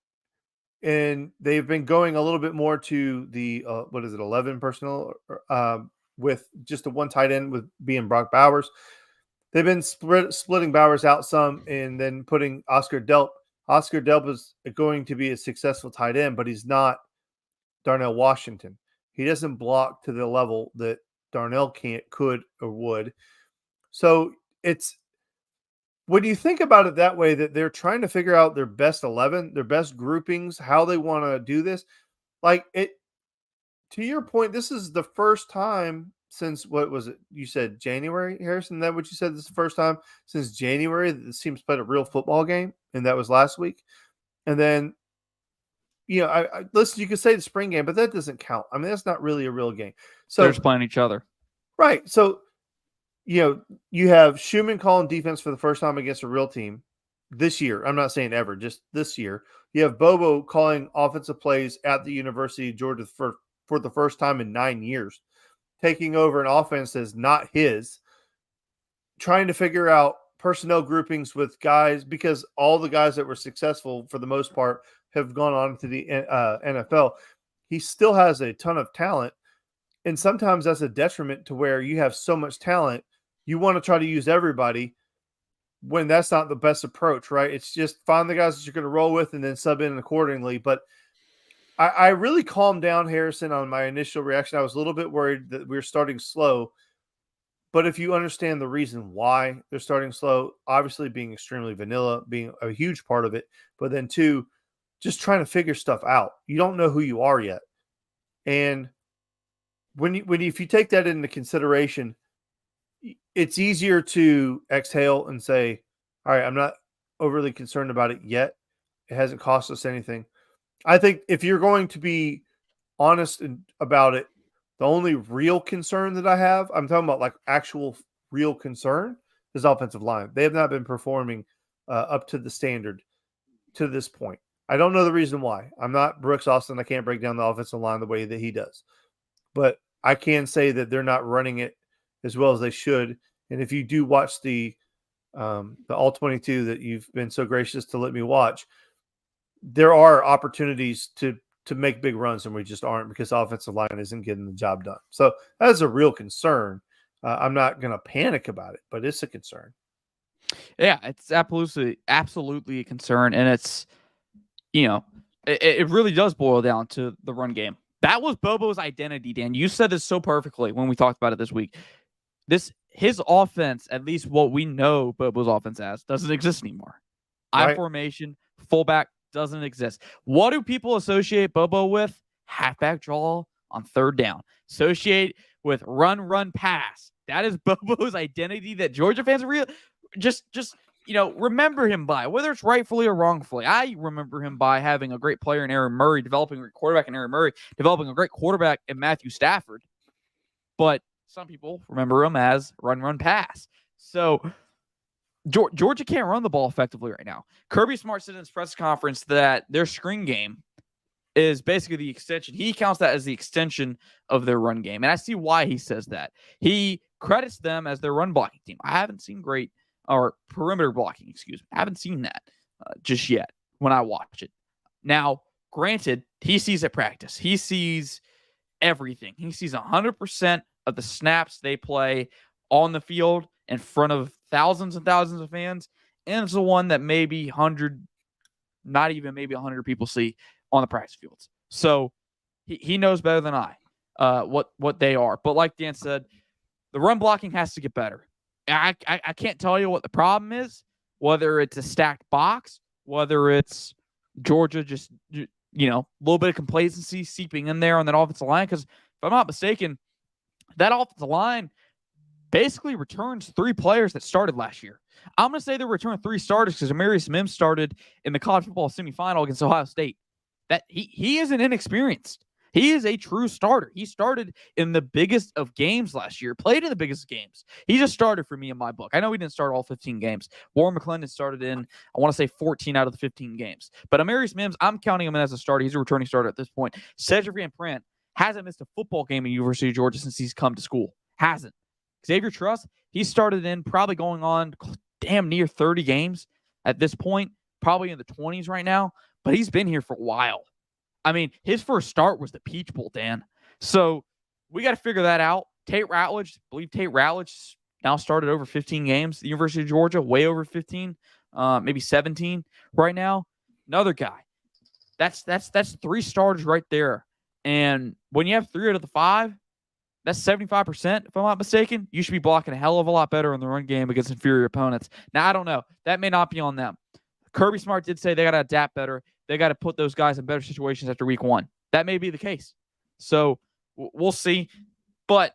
And they've been going a little bit more to the, 11 personnel with just the one tight end with being Brock Bowers. They've been splitting Bowers out some and then putting Oscar Delp. Oscar Delp is going to be a successful tight end, but he's not Darnell Washington. He doesn't block to the level that Darnell could or would. So when you think about it that way, that they're trying to figure out their best 11, their best groupings, how they want to do this, like it, to your point, this is the first time since, what was it? You said January, Harrison? Is that what you said? This is the first time since January that this team's played a real football game, and that was last week. And then, I listen. You could say the spring game, but that doesn't count. I mean, that's not really a real game. So They're just playing each other. right. So you have Schumann calling defense for the first time against a real team this year. I'm not saying ever, just this year. You have Bobo calling offensive plays at the University of Georgia for the first time in 9 years, taking over an offense that's not his, trying to figure out personnel groupings with guys, because all the guys that were successful for the most part have gone on to the NFL. He still has a ton of talent, and sometimes that's a detriment to where you have so much talent, you want to try to use everybody when that's not the best approach, right? It's just find the guys that you're going to roll with and then sub in accordingly. But I really calmed down, Harrison, on my initial reaction. I was a little bit worried that we were starting slow. But if you understand the reason why they're starting slow, obviously being extremely vanilla, being a huge part of it, but then two, just trying to figure stuff out. You don't know who you are yet. And if you take that into consideration, it's easier to exhale and say, all right, I'm not overly concerned about it yet. It hasn't cost us anything. I think if you're going to be honest about it, the only real concern that I have, I'm talking about like actual real concern, is offensive line. They have not been performing up to the standard to this point. I don't know the reason why. I'm not Brooks Austin. I can't break down the offensive line the way that he does. But I can say that they're not running it as well as they should. And if you do watch the All 22 that you've been so gracious to let me watch, there are opportunities to make big runs, and we just aren't, because the offensive line isn't getting the job done. So that is a real concern. I'm not going to panic about it, but it's a concern. Yeah, it's absolutely a concern, and it's, it really does boil down to the run game. That was Bobo's identity, Dan. You said this so perfectly when we talked about it this week. His offense, at least what we know Bobo's offense as, doesn't exist anymore. Right. I formation, fullback doesn't exist. What do people associate Bobo with? Halfback draw on third down. Associate with run, pass. That is Bobo's identity that Georgia fans just remember him by, whether it's rightfully or wrongfully. I remember him by having a great player in Aaron Murray, developing a great quarterback in Aaron Murray, developing a great quarterback in Matthew Stafford. But some people remember him as run, pass. So Georgia can't run the ball effectively right now. Kirby Smart said in his press conference that their screen game is basically the extension. He counts that as the extension of their run game. And I see why he says that. He credits them as their run blocking team. I haven't seen or perimeter blocking, excuse me. I haven't seen that just yet when I watch it. Now, granted, he sees at practice. He sees everything. He sees 100% of the snaps they play on the field in front of thousands and thousands of fans. And it's the one that maybe 100, not even maybe 100 people see on the practice fields. So he knows better than I what they are. But like Dan said, the run blocking has to get better. I can't tell you what the problem is, whether it's a stacked box, whether it's Georgia just, a little bit of complacency seeping in there on that offensive line. Because if I'm not mistaken, that offensive line basically returns 3 players that started last year. I'm going to say they returned 3 starters because Amarius Mims started in the college football semifinal against Ohio State. That he isn't inexperienced. He is a true starter. He started in the biggest of games last year, played in the biggest games. He just started for me in my book. I know he didn't start all 15 games. Warren McClendon started in, I want to say 14 out of the 15 games. But Amarius Mims, I'm counting him in as a starter. He's a returning starter at this point. Cedric Van Prant hasn't missed a football game at University of Georgia since he's come to school. Hasn't. Xavier Truss, he started in probably going on damn near 30 games at this point, probably in the 20s right now, but he's been here for a while. I mean, his first start was the Peach Bowl, Dan. So we got to figure that out. Tate Ratledge, I believe Tate Ratledge now started over 15 games at the University of Georgia, way over 15, maybe 17 right now. Another guy. That's 3 starters right there. And when you have 3 out of the 5, That's 75%, if I'm not mistaken. You should be blocking a hell of a lot better in the run game against inferior opponents. Now, I don't know. That may not be on them. Kirby Smart did say they got to adapt better. They got to put those guys in better situations after week 1. That may be the case. So we'll see. But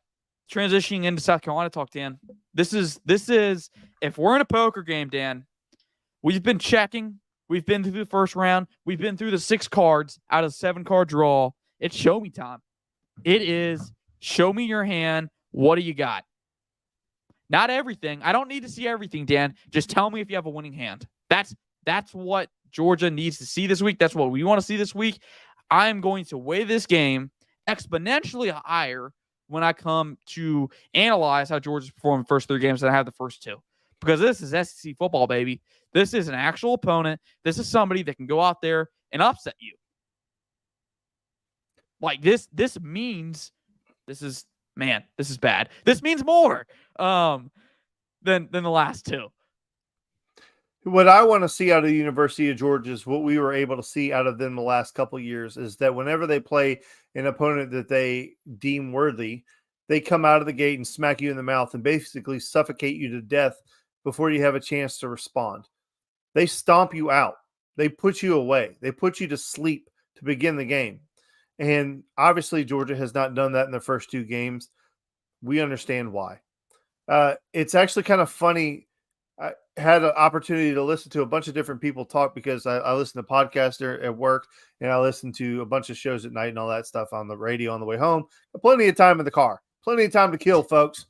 transitioning into South Carolina talk, Dan, this is if we're in a poker game, Dan, we've been checking. We've been through the first round. We've been through the 6 cards out of the 7-card draw. It's show me time. It is show me your hand. What do you got? Not everything. I don't need to see everything, Dan. Just tell me if you have a winning hand. That's what Georgia needs to see this week. That's what we want to see this week. I am going to weigh this game exponentially higher when I come to analyze how Georgia's performed the first 3 games than I have the first 2. Because this is SEC football, baby. This is an actual opponent. This is somebody that can go out there and upset you. Like this means this is bad. This means more than the last 2. What I want to see out of the University of Georgia is what we were able to see out of them the last couple of years is that whenever they play an opponent that they deem worthy, they come out of the gate and smack you in the mouth and basically suffocate you to death before you have a chance to respond. They stomp you out. They put you away. They put you to sleep to begin the game. And obviously Georgia has not done that in the first 2 games. We understand why. It's actually kind of funny. I had an opportunity to listen to a bunch of different people talk because I listen to podcasts at work and I listen to a bunch of shows at night and all that stuff on the radio on the way home. Plenty of time in the car. Plenty of time to kill, folks.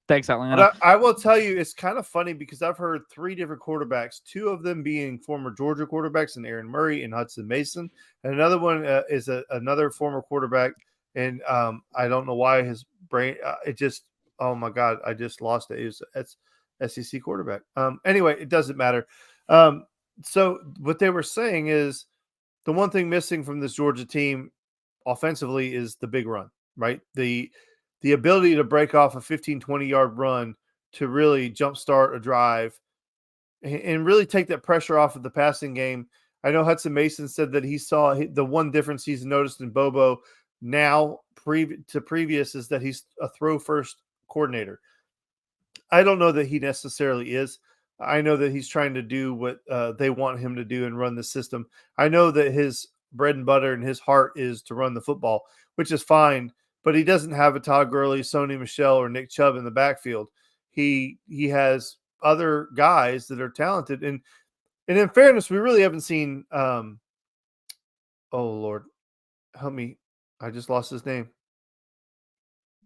Thanks, Atlanta. But I will tell you, it's kind of funny because I've heard 3 different quarterbacks, 2 of them being former Georgia quarterbacks, and Aaron Murray and Hudson Mason. And another one is another former quarterback. And I don't know why his brain, it just, oh my God, I just lost it. It's SEC quarterback. Anyway, it doesn't matter. So what they were saying is the one thing missing from this Georgia team offensively is the big run, right? The ability to break off a 15, 20-yard run to really jumpstart a drive and really take that pressure off of the passing game. I know Hudson Mason said that he saw the one difference he's noticed in Bobo now to previous is that he's a throw-first coordinator. I don't know that he necessarily is. I know that he's trying to do what they want him to do and run the system. I know that his bread and butter and his heart is to run the football, which is fine. But he doesn't have a Todd Gurley, Sony Michel, or Nick Chubb in the backfield. He has other guys that are talented. And in fairness, we really haven't seen oh Lord, help me. I just lost his name.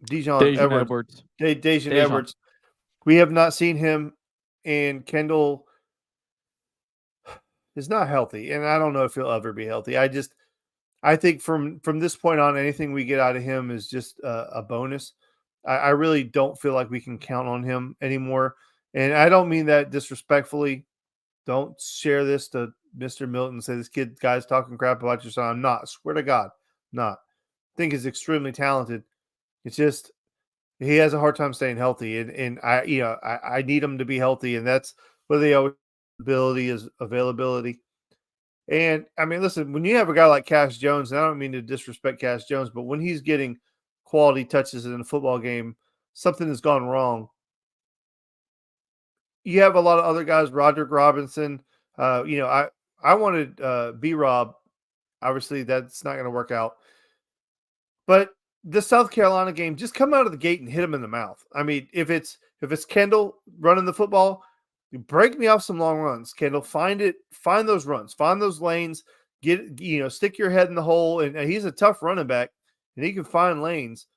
Dejon Edwards. Dejon Edwards. We have not seen him, and Kendall is not healthy. And I don't know if he'll ever be healthy. I think from this point on, anything we get out of him is just a bonus. I really don't feel like we can count on him anymore. And I don't mean that disrespectfully. Don't share this to Mr. Milton and say this guy's talking crap about your son. I'm not. I swear to God, not. I think he's extremely talented. It's just he has a hard time staying healthy. And I need him to be healthy. And that's what they always ability is availability. And, I mean, listen, when you have a guy like Cash Jones, and I don't mean to disrespect Cash Jones, but when he's getting quality touches in a football game, something has gone wrong. You have a lot of other guys, Roderick Robinson. I wanted B-Rob. Obviously, that's not going to work out. But the South Carolina game, just come out of the gate and hit him in the mouth. I mean, if it's Kendall running the football, you break me off some long runs, Kendall. Find those runs, find those lanes, stick your head in the hole. And he's a tough running back, and he can find lanes.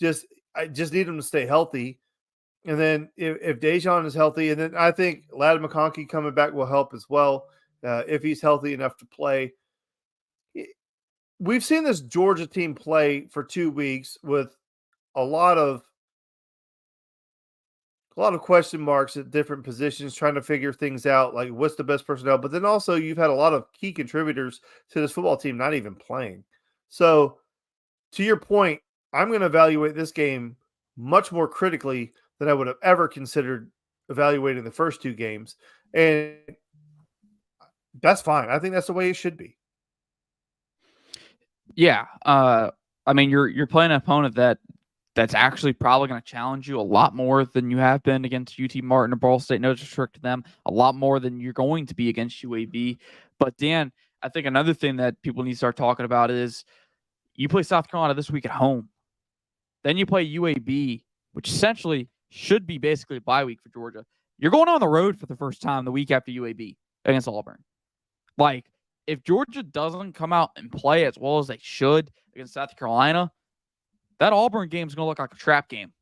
I just need him to stay healthy. And then if Dejon is healthy, and then I think Ladd McConkey coming back will help as well if he's healthy enough to play. We've seen this Georgia team play for 2 weeks with a lot of question marks at different positions, trying to figure things out, like what's the best personnel. But then also you've had a lot of key contributors to this football team not even playing. So to your point, I'm going to evaluate this game much more critically than I would have ever considered evaluating the first 2 games. And that's fine. I think that's the way it should be. Yeah. I mean, you're playing an opponent that that's actually probably going to challenge you a lot more than you have been against UT Martin or Ball State. No disrespect to them, a lot more than you're going to be against UAB. But Dan, I think another thing that people need to start talking about is you play South Carolina this week at home. Then you play UAB, which essentially should be basically a bye week for Georgia. You're going on the road for the first time the week after UAB against Auburn. Like, if Georgia doesn't come out and play as well as they should against South Carolina, that Auburn game is going to look like a trap game.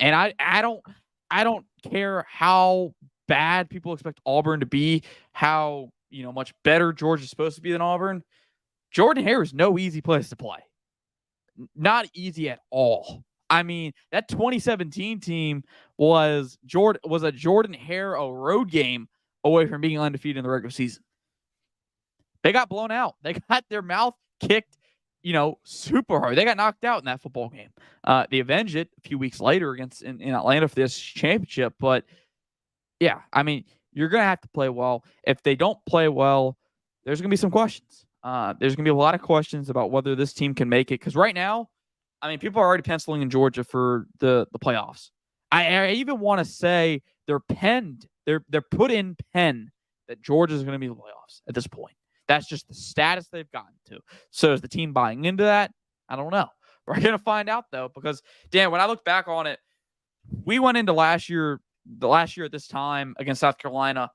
And I don't care how bad people expect Auburn to be, how much better Georgia's supposed to be than Auburn. Jordan-Hare is no easy place to play. Not easy at all. I mean, that 2017 team was a Jordan-Hare road game away from being undefeated in the regular season. They got blown out. They got their mouth kicked, super hard. They got knocked out in that football game. They avenged it a few weeks later in Atlanta for this championship. But yeah, I mean, you're going to have to play well. If they don't play well, there's going to be some questions. There's going to be a lot of questions about whether this team can make it. Because right now, I mean, people are already penciling in Georgia for the playoffs. I even want to say they're penned. They're put in pen that Georgia's going to be in the playoffs at this point. That's just the status they've gotten to. So is the team buying into that? I don't know. We're going to find out, though, because, Dan, when I look back on it, we went into last year at this time against South Carolina.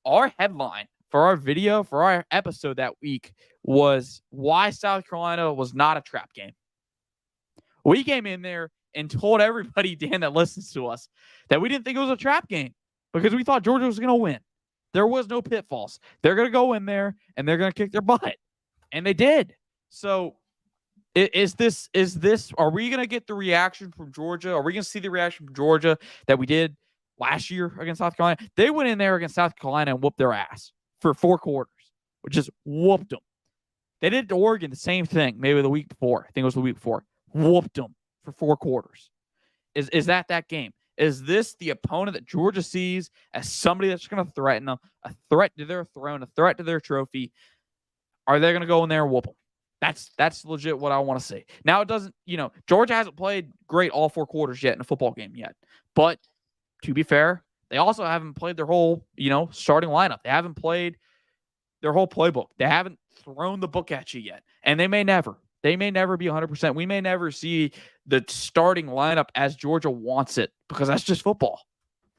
Our headline for our video, for our episode that week, was why South Carolina was not a trap game. We came in there and told everybody, Dan, that listens to us, that we didn't think it was a trap game because we thought Georgia was going to win. There was no pitfalls. They're going to go in there and they're going to kick their butt. And they did. So is this, are we going to get the reaction from Georgia? Are we going to see the reaction from Georgia that we did last year against South Carolina? They went in there against South Carolina and whooped their ass for 4 quarters, which is whooped them. They did to Oregon the same thing, maybe the week before. I think it was the week before. Whooped them for 4 quarters. Is that game? Is this the opponent that Georgia sees as somebody that's going to threaten them, a threat to their throne, a threat to their trophy? Are they going to go in there and whoop them? That's legit what I want to see. Now, it doesn't, Georgia hasn't played great all 4 quarters yet in a football game yet. But to be fair, they also haven't played their whole, starting lineup. They haven't played their whole playbook. They haven't thrown the book at you yet. And they may never. They may never be 100%. We may never see the starting lineup as Georgia wants it because that's just football.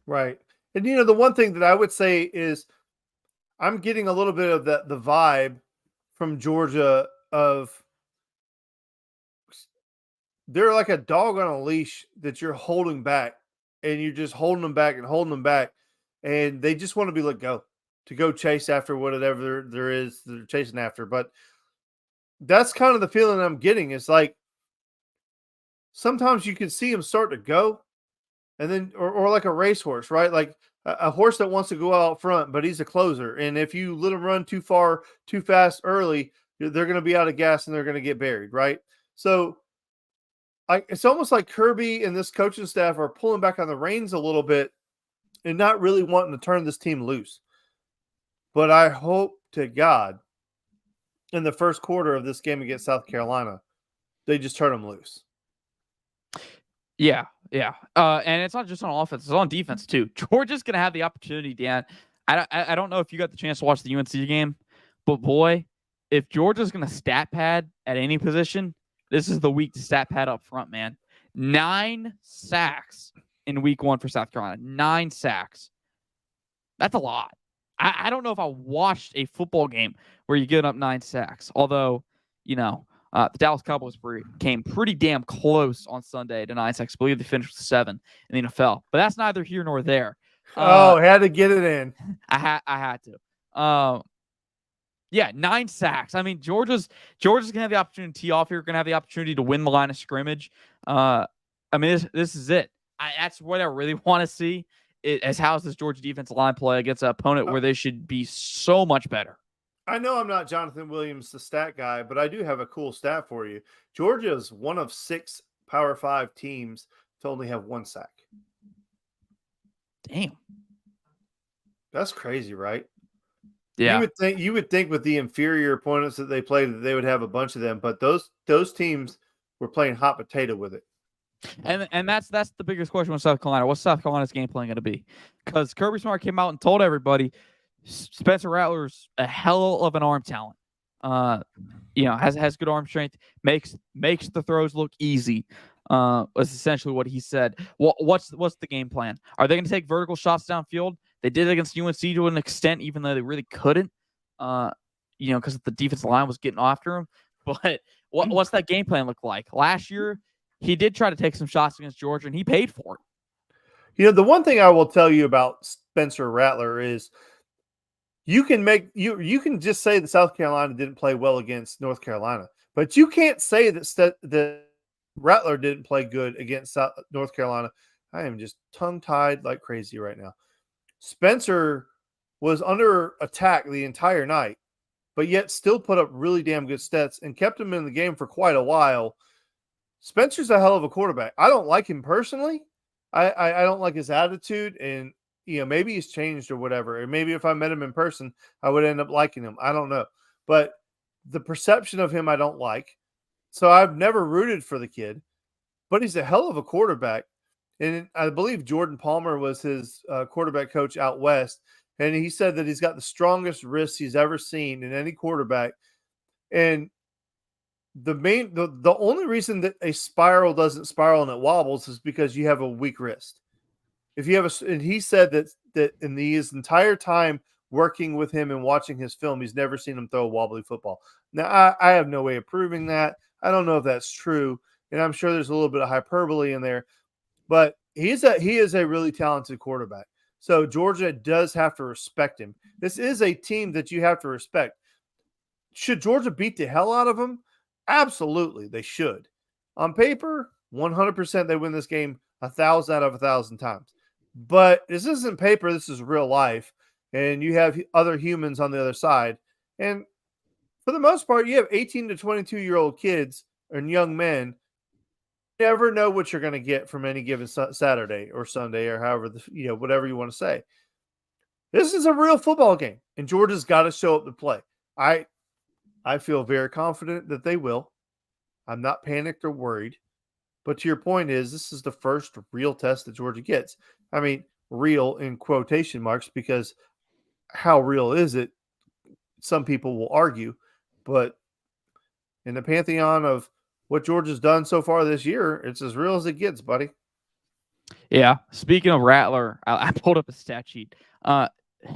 Right. And, the one thing that I would say is I'm getting a little bit of the vibe from Georgia of they're like a dog on a leash that you're holding back, and you're just holding them back and holding them back. And they just want to be let go to go chase after whatever there is they're chasing after. But that's kind of the feeling I'm getting. It's like sometimes you can see them start to go, and then or like a racehorse, right? Like a horse that wants to go out front, but he's a closer. And if you let him run too far, too fast early, they're going to be out of gas and they're going to get buried, right? So it's almost like Kirby and this coaching staff are pulling back on the reins a little bit and not really wanting to turn this team loose. But I hope to God in the first quarter of this game against South Carolina, they just turn them loose. Yeah. And it's not just on offense; it's on defense too. Georgia's going to have the opportunity, Dan. I don't know if you got the chance to watch the UNC game, but boy, if Georgia's going to stat pad at any position, this is the week to stat pad up front, man. 9 sacks in week 1 for South Carolina. 9 sacks. That's a lot. I don't know if I watched a football game where you get up 9 sacks. Although, the Dallas Cowboys came pretty damn close on Sunday to 9 sacks. I believe they finished with 7 in the NFL. But that's neither here nor there. Had to get it in. I had to. Yeah, 9 sacks. I mean, Georgia's going to have the opportunity to tee off here. Going to have the opportunity to win the line of scrimmage. I mean, this is it. That's what I really want to see. How's this Georgia defensive line play against an opponent where they should be so much better? I know I'm not Jonathan Williams, the stat guy, but I do have a cool stat for you. Georgia is one of 6 Power 5 teams to only have 1 sack. Damn. That's crazy, right? Yeah. You would think with the inferior opponents that they played that they would have a bunch of them, but those teams were playing hot potato with it. And that's the biggest question with South Carolina. What's South Carolina's game plan going to be? Because Kirby Smart came out and told everybody Spencer Rattler's a hell of an arm talent. Has good arm strength, makes the throws look easy. Was essentially what he said. What's the game plan? Are they going to take vertical shots downfield? They did it against UNC to an extent, even though they really couldn't. Because the defensive line was getting after him. But what's that game plan look like? Last year, he did try to take some shots against Georgia, and he paid for it. The one thing I will tell you about Spencer Rattler is you can just say that South Carolina didn't play well against North Carolina, but you can't say that Rattler didn't play good against North Carolina. I am just tongue-tied like crazy right now. Spencer was under attack the entire night, but yet still put up really damn good stats and kept him in the game for quite a while. Spencer's a hell of a quarterback. I don't like him personally. I don't like his attitude, and maybe he's changed or whatever. And maybe if I met him in person, I would end up liking him. I don't know. But the perception of him I don't like. So I've never rooted for the kid, but he's a hell of a quarterback. And I believe Jordan Palmer was his quarterback coach out west. And he said that he's got the strongest wrists he's ever seen in any quarterback. And the only reason that a spiral doesn't spiral and it wobbles is because you have a weak wrist. If you have and he said that in his entire time working with him and watching his film, he's never seen him throw a wobbly football. Now, I have no way of proving that. I don't know if that's true, and I'm sure there's a little bit of hyperbole in there, but he is a really talented quarterback. So Georgia does have to respect him. This is a team that you have to respect. Should Georgia beat the hell out of them? Absolutely, they should. On paper, 100% they win this game 1,000 out of 1,000 times. But this isn't paper. This is real life. And you have other humans on the other side. And for the most part, you have 18 to 22-year-old kids and young men. You never know what you're going to get from any given Saturday or Sunday or however, whatever you want to say. This is a real football game. And Georgia's got to show up to play. I feel very confident that they will. I'm not panicked or worried. But to your point is, this is the first real test that Georgia gets. I mean, real in quotation marks, because how real is it? Some people will argue. But in the pantheon of what Georgia's done so far this year, it's as real as it gets, buddy. Yeah. Speaking of Rattler, I pulled up a stat sheet.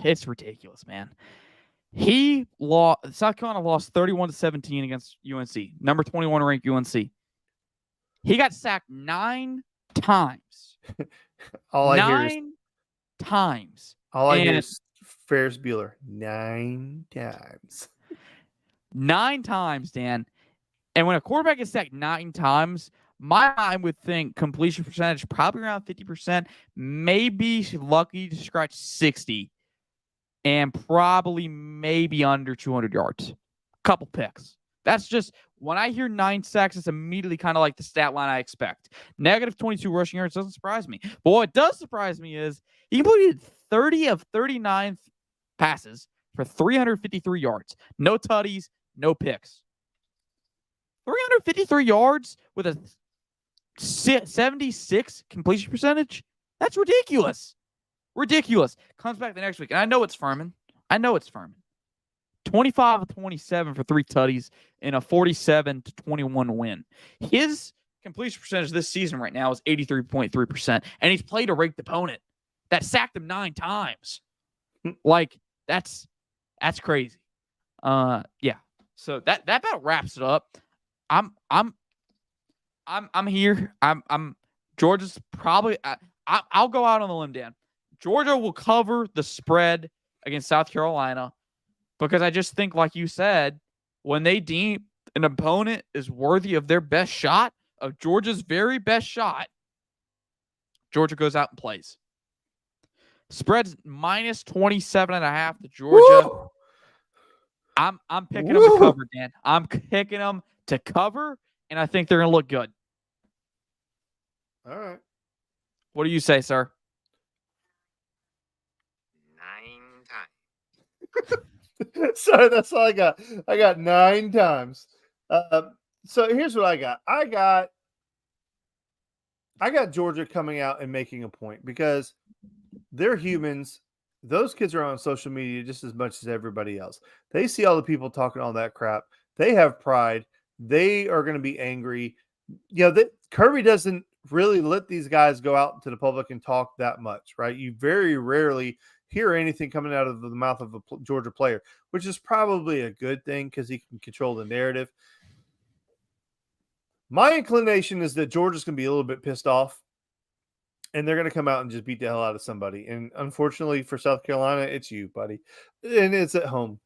It's ridiculous, man. South Carolina lost 31-17 against UNC, number 21 ranked UNC. He got sacked 9 times. All I hear is 9 times. All I hear is Ferris Bueller. 9 times. 9 times, Dan. And when a quarterback is sacked 9 times, my mind would think completion percentage probably around 50%, maybe lucky to scratch 60, and probably maybe under 200 yards. Couple picks. That's just, when I hear 9 sacks, it's immediately kind of like the stat line I expect. Negative 22 rushing yards doesn't surprise me. But what does surprise me is he completed 30 of 39 passes for 353 yards. No tutties, no picks. 353 yards with a 76 completion percentage? That's ridiculous. Ridiculous. Comes back the next week. And I know it's Furman. 25 of 27 for 3 tutties in a 47-21 win. His completion percentage this season right now is 83.3%, and he's played a ranked opponent that sacked him 9 times. Like, that's crazy. Yeah. So that about wraps it up. I'm here. I'm Georgia's probably. I'll go out on the limb, Dan. Georgia will cover the spread against South Carolina, because I just think, like you said, when they deem an opponent is worthy of their best shot, of Georgia's very best shot, Georgia goes out and plays. Spread's minus 27.5 to Georgia. Woo! I'm picking them to cover, Dan. I'm picking them to cover, and I think they're going to look good. All right. What do you say, sir? 9 times. Sorry, that's all I got. I got 9 times. So here's what I got. I got I got Georgia coming out and making a point because they're humans. Those kids are on social media just as much as everybody else. They see all the people talking all that crap. They have pride. They are going to be angry. Kirby doesn't really let these guys go out into the public and talk that much, right? You very rarely hear anything coming out of the mouth of a Georgia player, which is probably a good thing because he can control the narrative. My inclination is that Georgia's going to be a little bit pissed off, and they're going to come out and just beat the hell out of somebody. And unfortunately for South Carolina, it's you, buddy. And it's at home.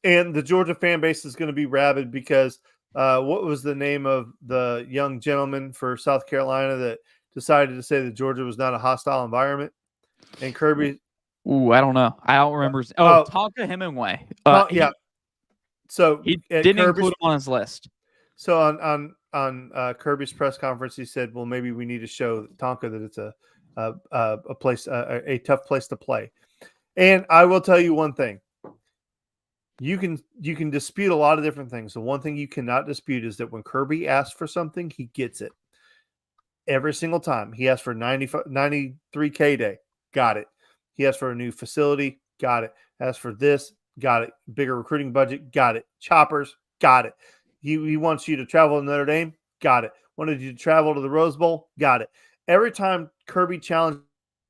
And the Georgia fan base is going to be rabid because what was the name of the young gentleman for South Carolina that decided to say that Georgia was not a hostile environment? And Kirby. Ooh, I don't know. I don't remember. Tonka Hemingway. Yeah. So he didn't include him on his list. So on Kirby's press conference, he said, "Well, maybe we need to show Tonka that it's a tough place to play." And I will tell you one thing: you can dispute a lot of different things. The one thing you cannot dispute is that when Kirby asks for something, he gets it every single time. He asked for 93K day, got it. He asked for a new facility, got it. Asked for this, got it. Bigger recruiting budget, got it. Choppers, got it. He wants you to travel to Notre Dame, got it. Wanted you to travel to the Rose Bowl, got it. Every time Kirby challenged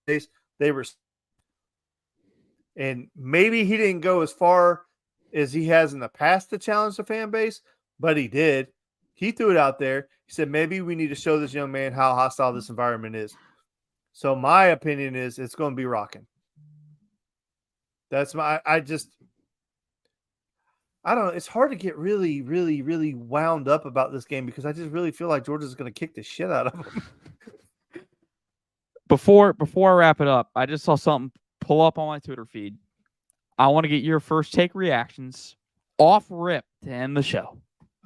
they were, and maybe he didn't go as far as he has in the past to challenge the fan base, but he did. He threw it out there. He said, maybe we need to show this young man how hostile this environment is. So my opinion is it's going to be rocking. That's I don't know. It's hard to get really, really, really wound up about this game because I just really feel like Georgia's going to kick the shit out of them. Before I wrap it up, I just saw something pull up on my Twitter feed. I want to get your first take reactions off rip to end the show.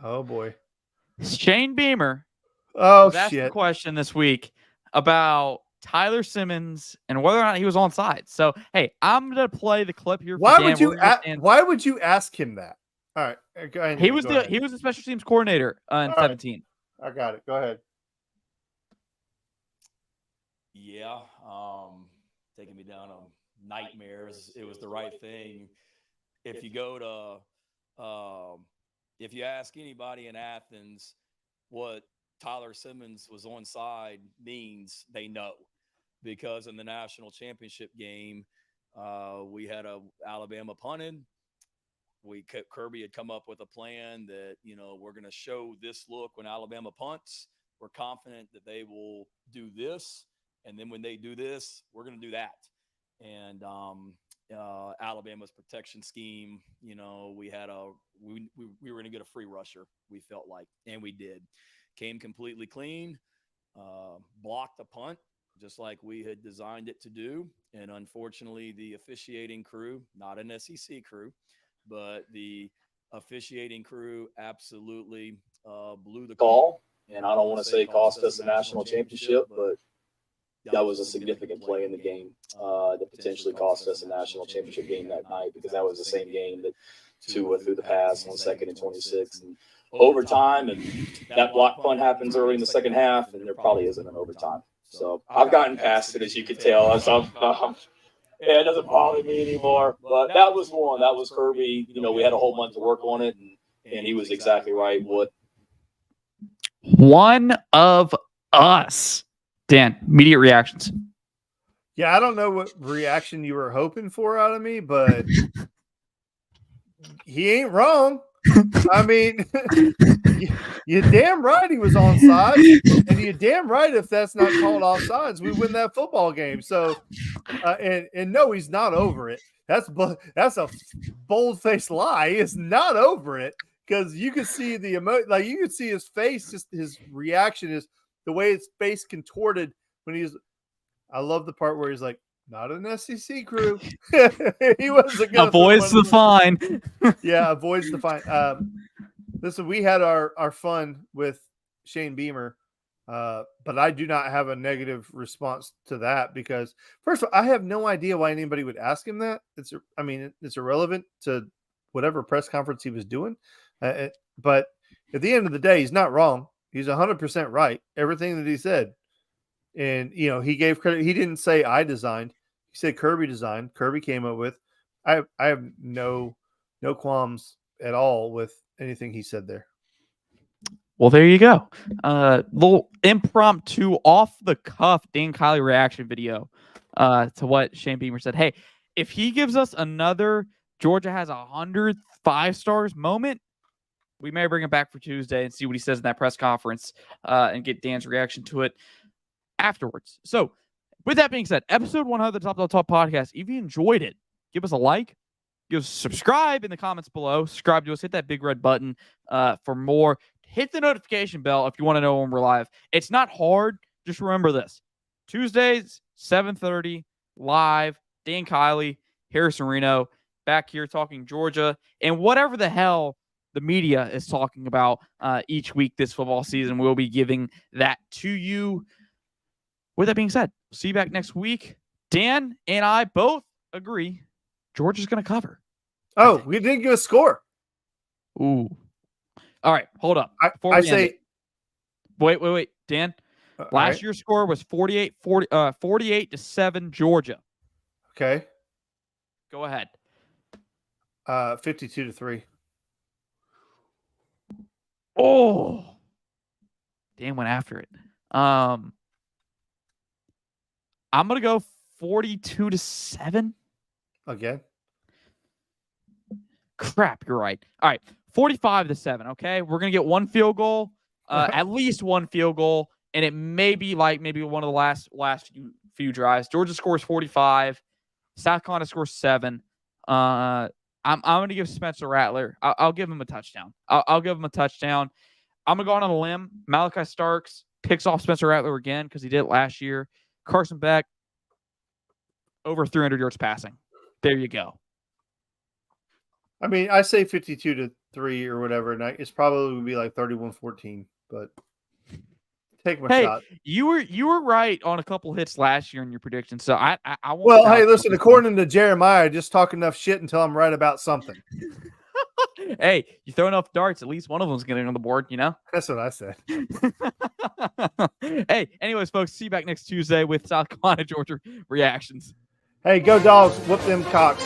Oh, boy. Shane Beamer was asked a question this week about Tyler Simmons and whether or not he was onside. So, hey, I'm going to play the clip here. Why would you ask him that? All right. Go ahead. He was the special teams coordinator in 17. Right. I got it. Go ahead. Yeah. Taking me down nightmares. It was the right thing. If you go to, if you ask anybody in Athens what Tyler Simmons was onside means, they know, because in the national championship game, we had Alabama punted. Kirby had come up with a plan that, we're going to show this look when Alabama punts. We're confident that they will do this. And then when they do this, we're going to do that. And Alabama's protection scheme, we were going to get a free rusher, we felt like, and we did. Came completely clean, blocked the punt, just like we had designed it to do. And unfortunately, the officiating crew, not an SEC crew, but the officiating crew absolutely blew the call. And I don't want to say cost us the national championship, but that was a significant play in the game that potentially cost us a national championship game that night, because that was the same game that Tua threw the pass on 2nd and 26 and overtime, and that block punt happens early in the second half, and there probably isn't an overtime. So I've gotten past it, as you can tell. It doesn't bother me anymore. But that was one. That was Kirby. We had a whole month to work on it, and he was exactly right. One of us. Dan, immediate reactions. Yeah, I don't know what reaction you were hoping for out of me, but he ain't wrong. I mean, you're damn right he was onside, and you're damn right if that's not called offsides, we win that football game. So, and no, he's not over it. That's a bold-faced lie. He is not over it, because you can see the you can see his face, just his reaction is the way his face contorted when I love the part where he's like, not an SEC crew. He wasn't going to avoids the fine. Yeah, avoids the fine. Listen, we had our fun with Shane Beamer, but I do not have a negative response to that, because first of all, I have no idea why anybody would ask him that. It's irrelevant to whatever press conference he was doing. But at the end of the day, he's not wrong. He's 100% right. Everything that he said. And, he gave credit. He didn't say I designed. He said Kirby designed. Kirby came up with. I have no qualms at all with anything he said there. Well, there you go. Little impromptu, off the cuff Dan Kiley reaction video to what Shane Beamer said. Hey, if he gives us another Georgia has 100 5-stars moment, we may bring him back for Tuesday and see what he says in that press conference and get Dan's reaction to it afterwards. So, with that being said, episode 100 of the Top podcast. If you enjoyed it, give us a like. Give us subscribe in the comments below. Subscribe to us. Hit that big red button for more. Hit the notification bell if you want to know when we're live. It's not hard. Just remember this. Tuesdays, 7:30, live. Dan Kiley, Harrison Reno, back here talking Georgia and whatever the hell the media is talking about each week this football season. We'll be giving that to you. With that being said, see you back next week. Dan and I both agree Georgia's going to cover. Oh, we didn't give a score. Ooh. All right, hold up. I say wait. Dan, last year's score was 48-7 Georgia. Okay. Go ahead. 52-3. Oh. Dan went after it. I'm going to go 42-7. Again. Crap, you're right. All right, 45-7. Okay, we're gonna get one field goal, at least one field goal, and it may be maybe one of the last few drives. Georgia scores 45. South Carolina scores 7. I'm gonna give Spencer Rattler. I'll give him a touchdown. I'll give him a touchdown. I'm gonna go on a limb. Malachi Starks picks off Spencer Rattler again because he did it last year. Carson Beck over 300 yards passing. There you go. I mean, I say 52-3 or whatever, and it's probably going to be like 31-14, but take my shot. You were right on a couple hits last year in your predictions, so I won't. Well, hey, listen, according to Jeremiah, I just talk enough shit until I'm right about something. Hey, you throw enough darts, at least one of them's getting on the board, you know? That's what I said. Hey, anyways, folks, see you back next Tuesday with South Carolina, Georgia reactions. Hey, go Dogs. Whoop them cocks.